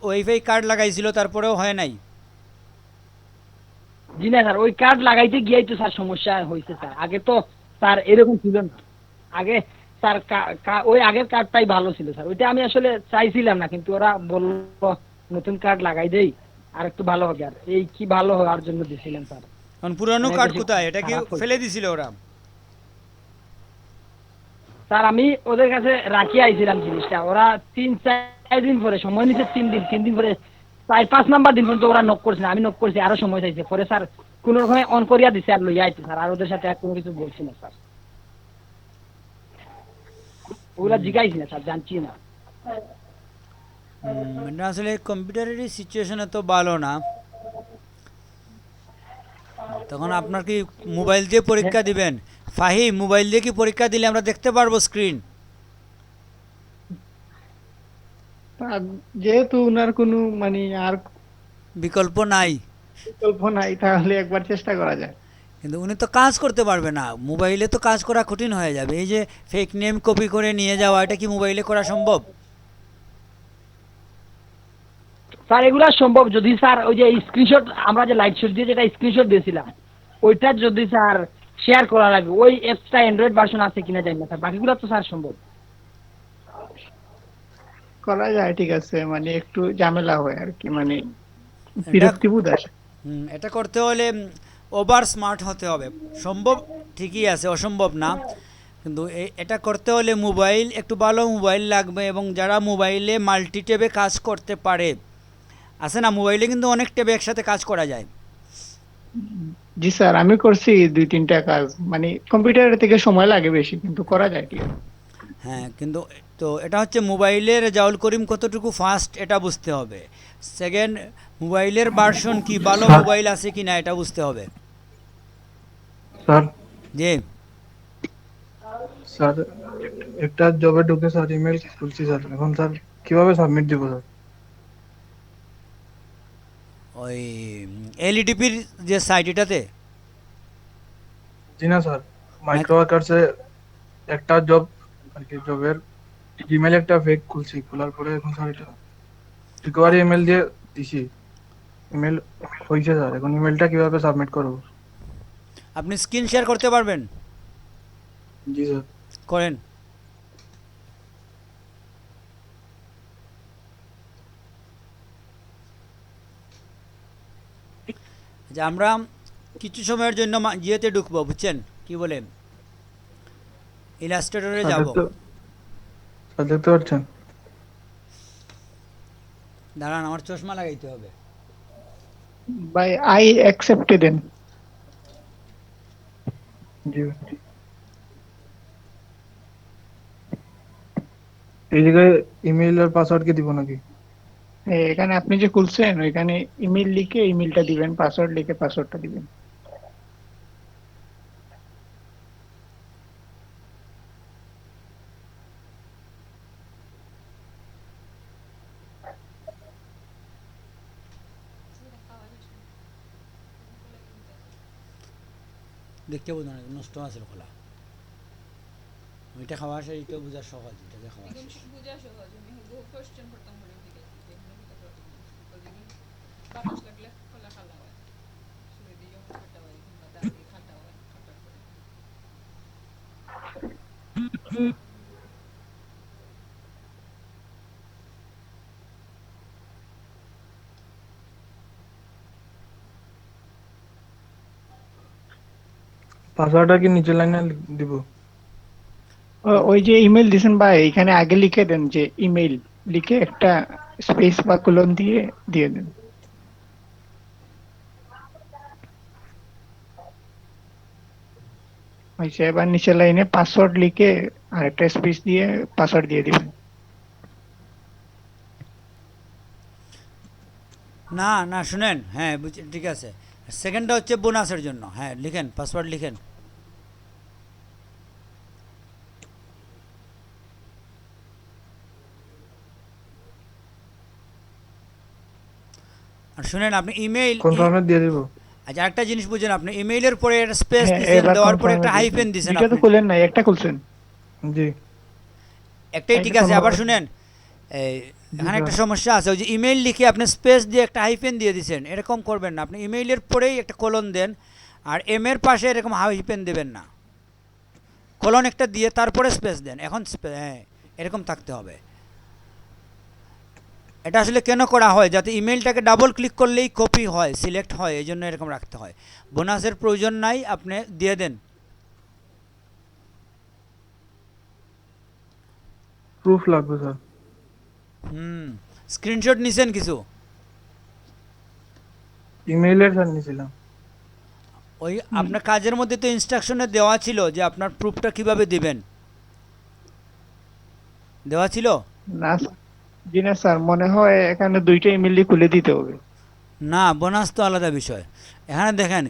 ওয়াইফাই কার্ড লাগাইছিল তারপরেও হয় নাই? জি না স্যার, ওই কার্ড লাগাইতে গিয়েই তো স্যার সমস্যা হয়েছে স্যার। আগে তো স্যার এরকম ছিল না। আগে স্যার ওই আগের কার্ডটাই ভালো ছিল স্যার, ওইটা আমি আসলে চাইছিলাম না, কিন্তু ওরা বললো নতুন কার্ড লাগাই দেই আর একটু ভালো হবে, আর এই কি ভালো হওয়ার জন্য দিছিলাম স্যার। এখন পুরানো অনেক কার্ড বেশি কোথায়, এটা কি খারাপ হয়েছে। ফেলে দিছিল ওরা? স্যার আমি ওদের কাছে রাখি আইছিলাম জিনিসটা, ওরা 3-4 দিন পরে সময় নিচ্ছে, 3 দিন পরে 4-5 নাম্বার দিন পর্যন্ত ওরা নক করছে না, আমি নক করছি আরো সময় চাইছে, পরে স্যার কোনো রকমে অন করিয়া দিছে আর লইয়া আইছে স্যার, আর ওদের সাথে আর কোনো কিছু বলছি না স্যার, ওগুলা জিগাইছি না স্যার, জানছি না। এটা আসলে কম্পিউটারের সিচুয়েশন তো ভালো না। তখন আপনার কি মোবাইল দিয়ে পরীক্ষা দিবেন? ফাহিম, মোবাইল দিয়ে কি পরীক্ষা দিলে আমরা দেখতে পারবো স্ক্রিন? আর যেহেতু উনার কোনো মানে আর বিকল্প নাই। বিকল্প নাই, তাহলে একবার চেষ্টা করা যায়। কিন্তু উনি তো কাজ করতে পারবে না, মোবাইলে তো কাজ করা কঠিন হয়ে যাবে। এই যে ফেক নেম কপি করে নিয়ে যাওয়া, এটা কি মোবাইলে করা সম্ভব? স্যার এগুলা সম্ভব যদি স্যার ওই যে স্ক্রিনশট, আমরা যে লাইট শট দিয়ে যেটা স্ক্রিনশট দিয়েছিলাম ওইটা যদি স্যার শেয়ার করা লাগবে, ওই অ্যাপসটা অ্যান্ড্রয়েড ভার্সন আছে কিনা জানি না স্যার, বাকিগুলো তো স্যার সম্ভব। করা যায়, ঠিক আছে, মানে একটু ঝামেলা হয় আর কি, মানে বিরক্তিবোধ আসে। এটা করতে হলে ওভার স্মার্ট হতে হবে। সম্ভব ঠিকই আছে, অসম্ভব না, কিন্তু এটা করতে হলে মোবাইল, একটু ভালো মোবাইল লাগবে, এবং যারা মোবাইলে মাল্টি ট্যাবে কাজ করতে পারে, আছে না, মোবাইলে কিন্তু অনেক ট্যাবে একসাথে কাজ করা যায়। জি স্যার, আমি করছি 2-3টা কাজ, মানে কম্পিউটারের থেকে সময় লাগে বেশি, কিন্তু করা যায় ঠিক আছে। হ্যাঁ, কিন্তু তো এটা হচ্ছে মোবাইলের রেজাউল করিম কতটুকু ফাস্ট এটা বুঝতে হবে। সেকেন্ড, মোবাইলের ভার্সন কি, ভালো মোবাইল আছে কি না এটা বুঝতে হবে। স্যার জি স্যার একটা জবে ঢুকে স্যার ইমেল খুলছি স্যার, এখন স্যার কিভাবে সাবমিট দিব স্যার? ওই এলইডিপির যে সাইট এটাতে জি না স্যার, মাইক্রো ওয়ার্কার্সে একটা জব আর কি, জবের জিমেল একটা ফেক খুলছি, খোলার পরে এখন স্যার এটা রিকভারি ইমেল দিয়ে দিছি, ইমেল হয়েছে স্যার, এখন ইমেলটা কিভাবে সাবমিট করব? আপনি স্ক্রিন শেয়ার করতে পারবেন? জি স্যার। করেন। যে আমরা কিছু সময়ের জন্য ইয়েতে ঢুকবো, বুঝছেন কি বলে, ইলাস্ট্রেটরে স্যার যাব। স্যার দেখতে পাচ্ছেন? দাঁড়ান, আমার চশমা লাগাইতে হবে। ভাই আই অ্যাকসেপ্টে দেন। জি। এই জায়গায় ইমেল আর পাসওয়ার্ড কি দিব নাকি? এখানে আপনি যে খুলছেন ওইখানে ইমেল লিখে ইমেলটা দিবেন, পাসওয়ার্ড লিখে পাসওয়ার্ডটা দিবেন। দেখতে বোঝা না, নষ্ট আছে খোলা। ওইটা খাওয়া আসে, এটা বোঝা সহজ, এটা যে খাওয়া আসে। পাসওয়ার্ডটা কি নিচের লাইনে দিব? ওই যে ইমেল দিছেন ভাই, এখানে আগে লিখে দেন যে ইমেল, লিখে একটা স্পেস বা কোলন দিয়ে দিয়ে দেন। হয়েছে, এবার নিচের লাইনে পাসওয়ার্ড লিখে আর একটা স্পেস দিয়ে পাসওয়ার্ড দিয়ে দিবেন। না না, শুনেন, হ্যাঁ ঠিক আছে। সেকেন্ডটা হচ্ছে বোনাসের জন্য, হ্যাঁ লিখেন, পাসওয়ার্ড লিখেন। আর শুনেন, আপনি ইমেইল, কনফার্মে দিয়ে দিব। আচ্ছা একটা জিনিস বুঝেন, আপনি ইমেইলের পরে একটা স্পেস হ্যাঁ, দিয়েছেন, এবার দেওয়ার পরে confirm একটা এ দিয়েছেন। হাইফেন দিয়েছেন দুইটা তো আপনি। খুলেন নাই, একটা খুলছেন। জি। একটাই ঠিক আছে। আবার শুনেন, এই এখানে একটা সমস্যা আছে, ওই যে ইমেইল লিখে আপনি স্পেস দিয়ে একটা হাইফেন দিয়ে দিয়েছেন, এরকম করবেন না। আপনি ইমেইলের পরেই একটা কোলন দেন, আর এম এর পাশে এরকম হাইফেন দেবেন না, কোলন একটা দিয়ে তারপরে স্পেস দেন। এখন হ্যাঁ, এরকম থাকতে হবে। এটা আসলে কেন করা হয়, যাতে ইমেলটাকে ডাবল ক্লিক করলেই কপি হয়, সিলেক্ট হয়, এই জন্য এরকম রাখতে হয়। বোনাসের প্রয়োজন নাই, আপনি দিয়ে দেন। প্রুফ লাগবে স্যার। স্ক্রিনশট নিছেন কিছু? ইমেইলের স্যার নিয়েছিলাম। ওই আপনার কাজের মধ্যে তো ইনস্ট্রাকশনে দেওয়া ছিল যে আপনার প্রুফটা কিভাবে দিবেন, দেওয়া ছিল? না জি না স্যার, মনে হয় এখানে দুইটা ইমেলই খুলে দিতে হবে। না, বোনাস তো আলাদা বিষয়। এখানে দেখেন,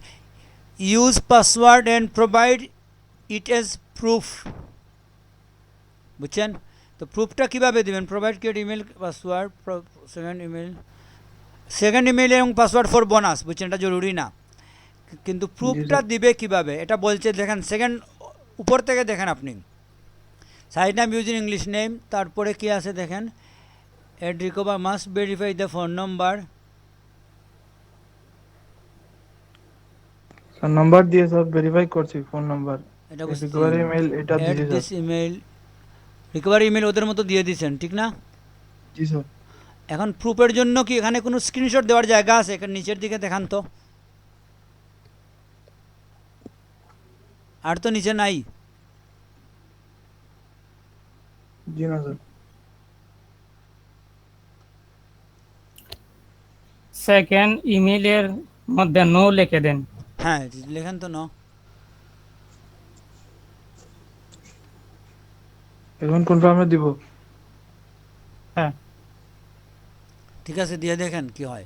use password and provide it age proof, বুঝছেন তো? প্রুফটা কিভাবে দিবেন? Provide create email password, second email এবং পাসওয়ার্ড ফর বোনাস, বুঝছেন? এটা জরুরি না, কিন্তু প্রুফটা দিবে কিভাবে এটা বলছে। দেখেন সেকেন্ড উপর থেকে দেখেন আপনি, সাইট নাম ইউজিং ইংলিশ নেম, তারপরে কি আছে দেখেন, add recover must verify the phone number. Sir number দিয়ে সব ভেরিফাই করছি, ফোন নাম্বার, এটা বুঝছি, রিকভারি ইমেল এটা এড দিয়েছি this sir. Email, recovery email ওদের মতো দিয়ে দিয়েছেন, ঠিক না? জি স্যার। এখন প্রুফের জন্য কি এখানে কোনো স্ক্রিনশট দেওয়ার জায়গা আছে? এখানে নিচের দিকে দেখান তো। আর তো নিচে নাই। জি না স্যার। সেকেন্ড ইমেইলের মধ্যে নো লিখে দেন। হ্যাঁ লেখেন তো ন। এখন কনফার্মে দিব। হ্যাঁ, ঠিক আছে, দিয়ে দেখেন কি হয়।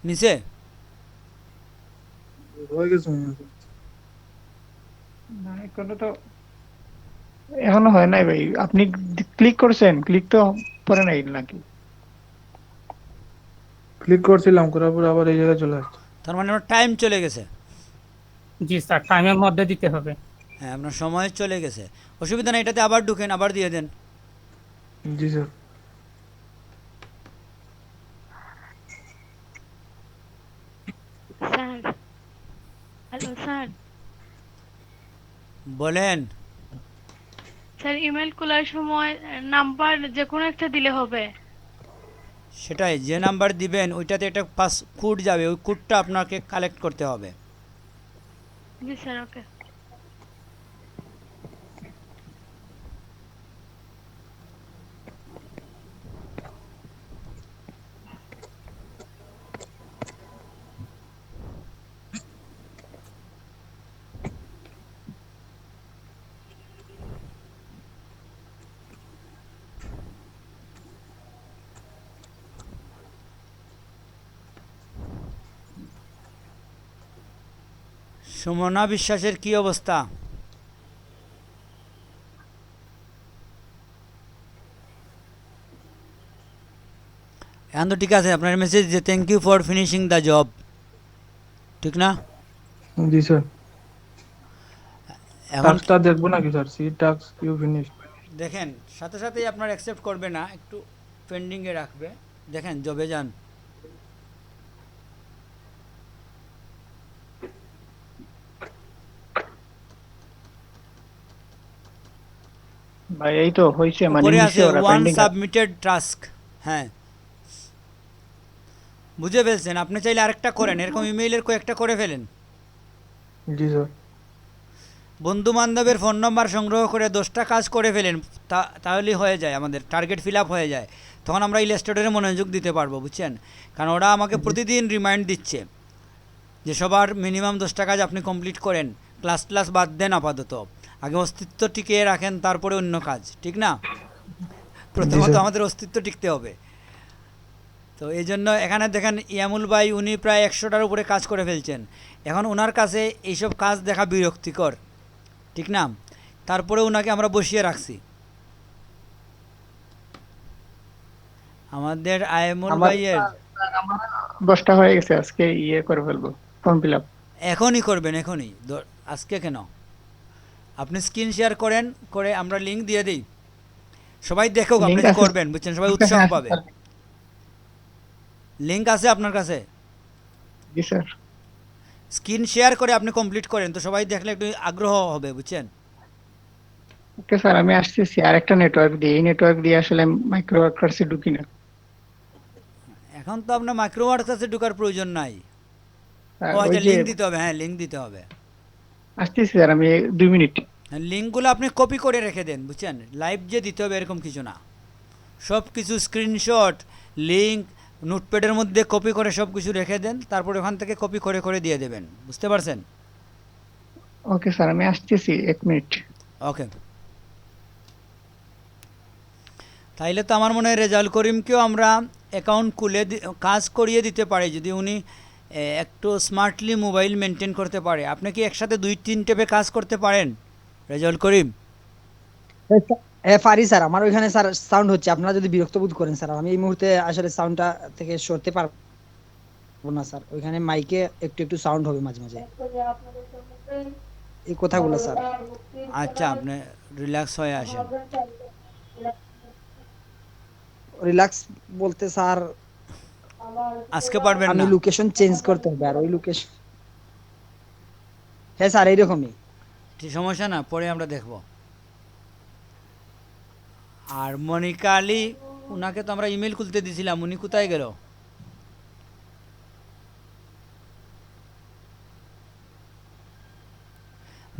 নিচে হয়ে গেছে মনে হয়। না এখনো তো এখনো হয় নাই ভাই, আপনি ক্লিক করছেন, ক্লিক তো পরে নাই নাকি? ক্লিক করছিলাম, করার পর আবার এই জায়গায় চলে আসছে। তার মানে আমার টাইম চলে গেছে। জি স্যার, টাইমের মধ্যে দিতে হবে। হ্যাঁ, আপনার সময় চলে গেছে। অসুবিধা নেই, এটাতে আবার ঢুকেন, আবার দিয়ে দেন। জি স্যার। Sir, hello sir. বলেন। স্যার, ইমেল খোলার সময় নাম্বার যে কোনো একটা দিলে হবে? সেটাই, যে নাম্বার দিবেন ওইটাতে একটা পাস কোড যাবে, ওই কোডটা আপনাকে কালেক্ট করতে হবে। জি স্যার, ওকে। সুমনা বিশ্বাসের কি অবস্থা? এখন তো ঠিক আছে, আপনার মেসেজ যে thank you for finishing the job, ঠিক না? জি স্যার। এখন টাস্কটা দেখবো নাকি sir? See task you finish. দেখেন, সাথে সাথেই আপনার অ্যাকসেপ্ট করবে না, একটু পেন্ডিংয়ে রাখবে। দেখেন, জবে যান। ভাই এই তো হয়েছে, মানে উপরে নিচে আছে ওরা ওয়ান পেন্ডিং। Submitted task. হ্যাঁ, বুঝে ফেলছেন। আপনি চাইলে আরেকটা করেন, এরকম ইমেইলের কয়েকটা করে ফেলেন। জি স্যার। বন্ধু বান্ধবের ফোন নম্বর সংগ্রহ করে 10টা কাজ করে ফেলেন, তাহলেই হয়ে যায়, আমাদের টার্গেট ফিল আপ হয়ে যায়। তখন আমরা ইলাস্ট্রেটরে মনোযোগ দিতে পারবো, বুঝছেন? কারণ ওরা আমাকে প্রতিদিন রিমাইন্ড দিচ্ছে যে সবার মিনিমাম 10টা কাজ আপনি কমপ্লিট করেন, ক্লাস বাদ দেন আপাতত, আগে অস্তিত্ব টিকিয়ে রাখেন, তারপরে অন্য কাজ, ঠিক না? প্রথমত আমাদের অস্তিত্ব টিকতে হবে। তো এই জন্য এখানে দেখেন ইয়ামুল ভাই, উনি প্রায় 100টার উপরে কাজ করে ফেলছেন। এখন ওনার কাছে এইসব কাজ দেখা বিরক্তিকর, ঠিক না? তারপরে ওনাকে আমরা বসিয়ে রাখছি। আমাদের আয়মুল ভাইয়ের 10টা হয়ে গেছে, আজকে ইয়ে করে ফেলবো, ফর্ম ফিল আপ। এখনই করবেন, এখনই, আজকে কেন? আপনি স্ক্রিন শেয়ার করেন, করে আমরা লিঙ্ক দিয়ে দিই, সবাই দেখুক আপনি যে করবেন, বুঝছেন? সবাই উৎসাহ পাবে। লিঙ্ক আছে আপনার কাছে? জি স্যার। স্ক্রিন শেয়ার করে আপনি কমপ্লিট করেন, তো সবাই দেখলে একটু আগ্রহ হবে, বুঝছেন? ওকে স্যার, আমি আসতেছি আর একটা নেটওয়ার্ক দিয়ে, এই নেটওয়ার্ক দিয়ে আসলে মাইক্রো ওয়ার্কার্সে ঢুকি না। এখন তো আপনার মাইক্রো ওয়ার্কার্সে ঢোকার প্রয়োজন নাই। ও ওই আচ্ছা, যে লিঙ্ক দিতে হবে, হ্যাঁ লিঙ্ক দিতে হবে। আসতেছি স্যার, আমি 2 মিনিট। লিঙ্কগুলো আপনি কপি করে রেখে দেন, বুঝছেন? লাইভ যে দিতে হবে এরকম কিছু না, সব কিছু স্ক্রিনশট, লিঙ্ক, নোটপ্যাডের মধ্যে কপি করে সব কিছু রেখে দেন, তারপর ওখান থেকে কপি করে করে দিয়ে দেবেন, বুঝতে পারছেন? ওকে স্যার, আমি আসতেছি 1 মিনিট। ওকে। তাইলে তো আমার মনে হয় রেজাল্ট করিমকেও আমরা অ্যাকাউন্ট খুলে কাজ করিয়ে দিতে পারি, যদি উনি একটু স্মার্টলি মোবাইল মেনটেন করতে পারে। আপনি কি একসাথে 2-3 টেপে কাজ করতে পারেন রেজাল্ট করিম? পারি স্যার, আমার ওইখানে স্যার সাউন্ড হচ্ছে, আপনারা যদি বিরক্ত বোধ করেন স্যার, আমি এই মুহূর্তে আসলে সাউন্ডটা থেকে সরতে পারবো না স্যার। ওইখানে মাইকে একটু একটু সাউন্ড হবে মাঝে মাঝে, এই কথাগুলো স্যার। আচ্ছা, আপনি রিল্যাক্স হয়ে আসেন। রিল্যাক্স বলতে স্যার, আজকে পারবেন আমি না? লোকেশন চেঞ্জ করতে হবে, আর ওই লোকেশন, হ্যাঁ স্যার এইরকমই। ঠিক, সমস্যা না, পরে আমরা দেখব। আর মনিকা আলী, ওনাকে তো আমরা ইমেল খুলতে দিয়েছিলাম, উনি কোথায় গেল?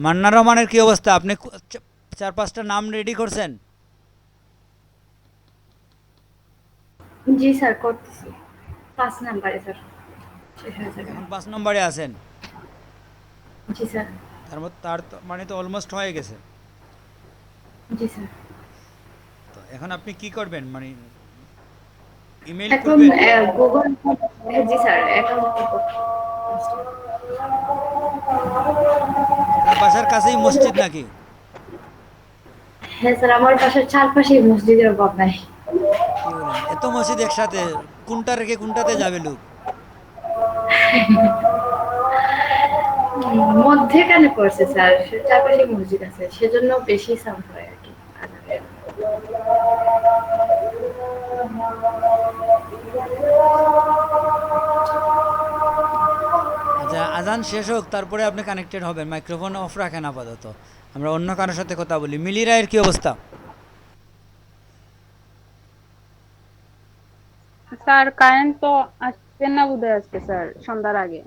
মান্না রহমানের কি অবস্থা? আপনি 4-5টা নাম রেডি করছেন? জি স্যার, করতেছি। 5 নাম্বারে স্যার শেষ হয়ে যাবে। এখন 5 নম্বরে আছেন? জি স্যার। তার মানে তো অলমোস্ট হয়ে গেছে। জি স্যার। তো এখন আপনি কি করবেন, মানে ইমেল এখন খুলবেন? গুগল, জি স্যার, অ্যাকাউন্ট আপনার বাসার কাছেই মসজিদ নাকি? হ্যাঁ স্যার, আমার বাসার চারপাশে মসজিদের অভাব নাই। কি বলেন, এত মসজিদ একসাথে, কোনটা রেখে কোনটাতে যাবে লোক? মধ্যেখানে পড়ছে স্যার, চারপাশে মসজিদ আছে, সেজন্য বেশি সাউন্ড হয় আর কি। আচ্ছা, আজান শেষ হোক, তারপরে আপনি কানেক্টেড হবেন। মাইক্রোফোন অফ রাখেন আপাতত, আমরা অন্য কারোর সাথে কথা বলি। মিলি রায়ের কি অবস্থা? স্যার কারেন্ট তো আসবে না বোধহয় আজকে স্যার, সন্ধ্যার আগে।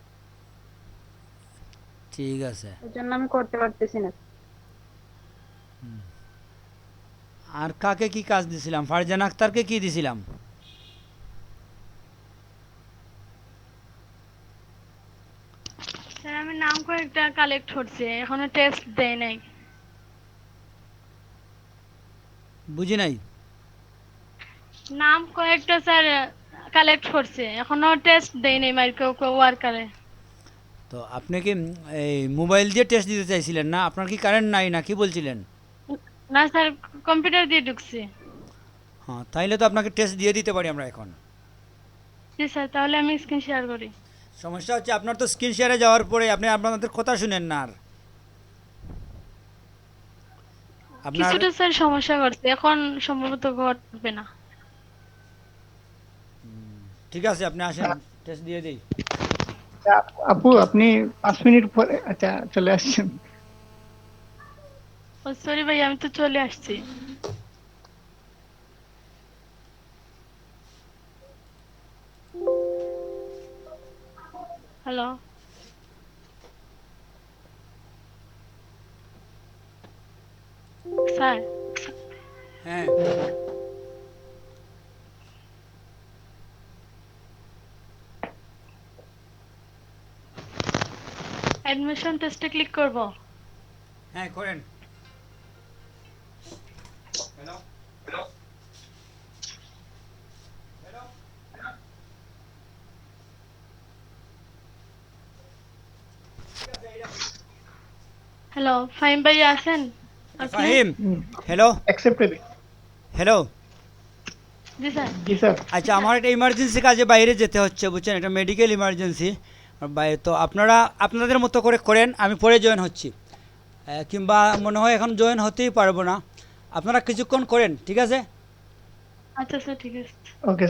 ঠিক আছে। এর জন্য আমি করতে পারতেছি না। আর কাকে কি কাজ দিছিলাম? ফারজান আক্তারকে কি দিছিলাম? স্যার আমি নাম কয়েকটা কালেক্ট করছি, এখনো টেস্ট দেই নাই। বুঝি নাই। নাম কয়েকটা স্যার কালেক্ট করছে, এখনো টেস্ট দেই নাই মাইক্রো ওয়ার্কারে। তো আপনি কি এই মোবাইল দিয়ে টেস্ট দিতে চাইছিলেন না? আপনার কি কারেন্ট নাই না কি বলছিলেন? না স্যার, কম্পিউটার দিয়ে ঢুকছি। হ্যাঁ, তাইলে তো আপনাকে টেস্ট দিয়ে দিতে পারি আমরা এখন। জি স্যার, তাহলে আমি স্ক্রিন শেয়ার করি। সমস্যা হচ্ছে আপনার তো স্ক্রিন শেয়ারে যাওয়ার পরে আপনি আপনাদের কথা শুনেন না আর। আপনার কিছুটা স্যার সমস্যা করছে, এখন সম্ভবত ঘটবে না। ঠিক আছে, আপনি আসেন, টেস্ট দিয়ে দিই। আপু আপনি 5 মিনিট পরে আচ্ছা চলে আসছেন। ও সরি ভাই, আমি তো চলে আসছি। Hello, sir. হ্যাঁ, অ্যাডমিশন টেস্টে ক্লিক করব। হ্যাঁ করেন। হ্যালো, ফাহিম ভাই আছেন আপনি? Fahim, hello accepted. হ্যালো। জি স্যার। জি স্যার। আচ্ছা, আমার একটা ইমার্জেন্সি কাজে বাইরে যেতে হচ্ছে, বুঝছেন, একটা মেডিকেল ইমার্জেন্সি বাইরে। তো আপনারা আপনাদের মতো করে করেন, আমি পরে জয়েন হচ্ছি। কিংবা মনে হয় এখন জয়েন হতেই পারবো না, আপনারা কিছুক্ষণ করেন, ঠিক আছে? আচ্ছা স্যার, ঠিক আছে। ওকে।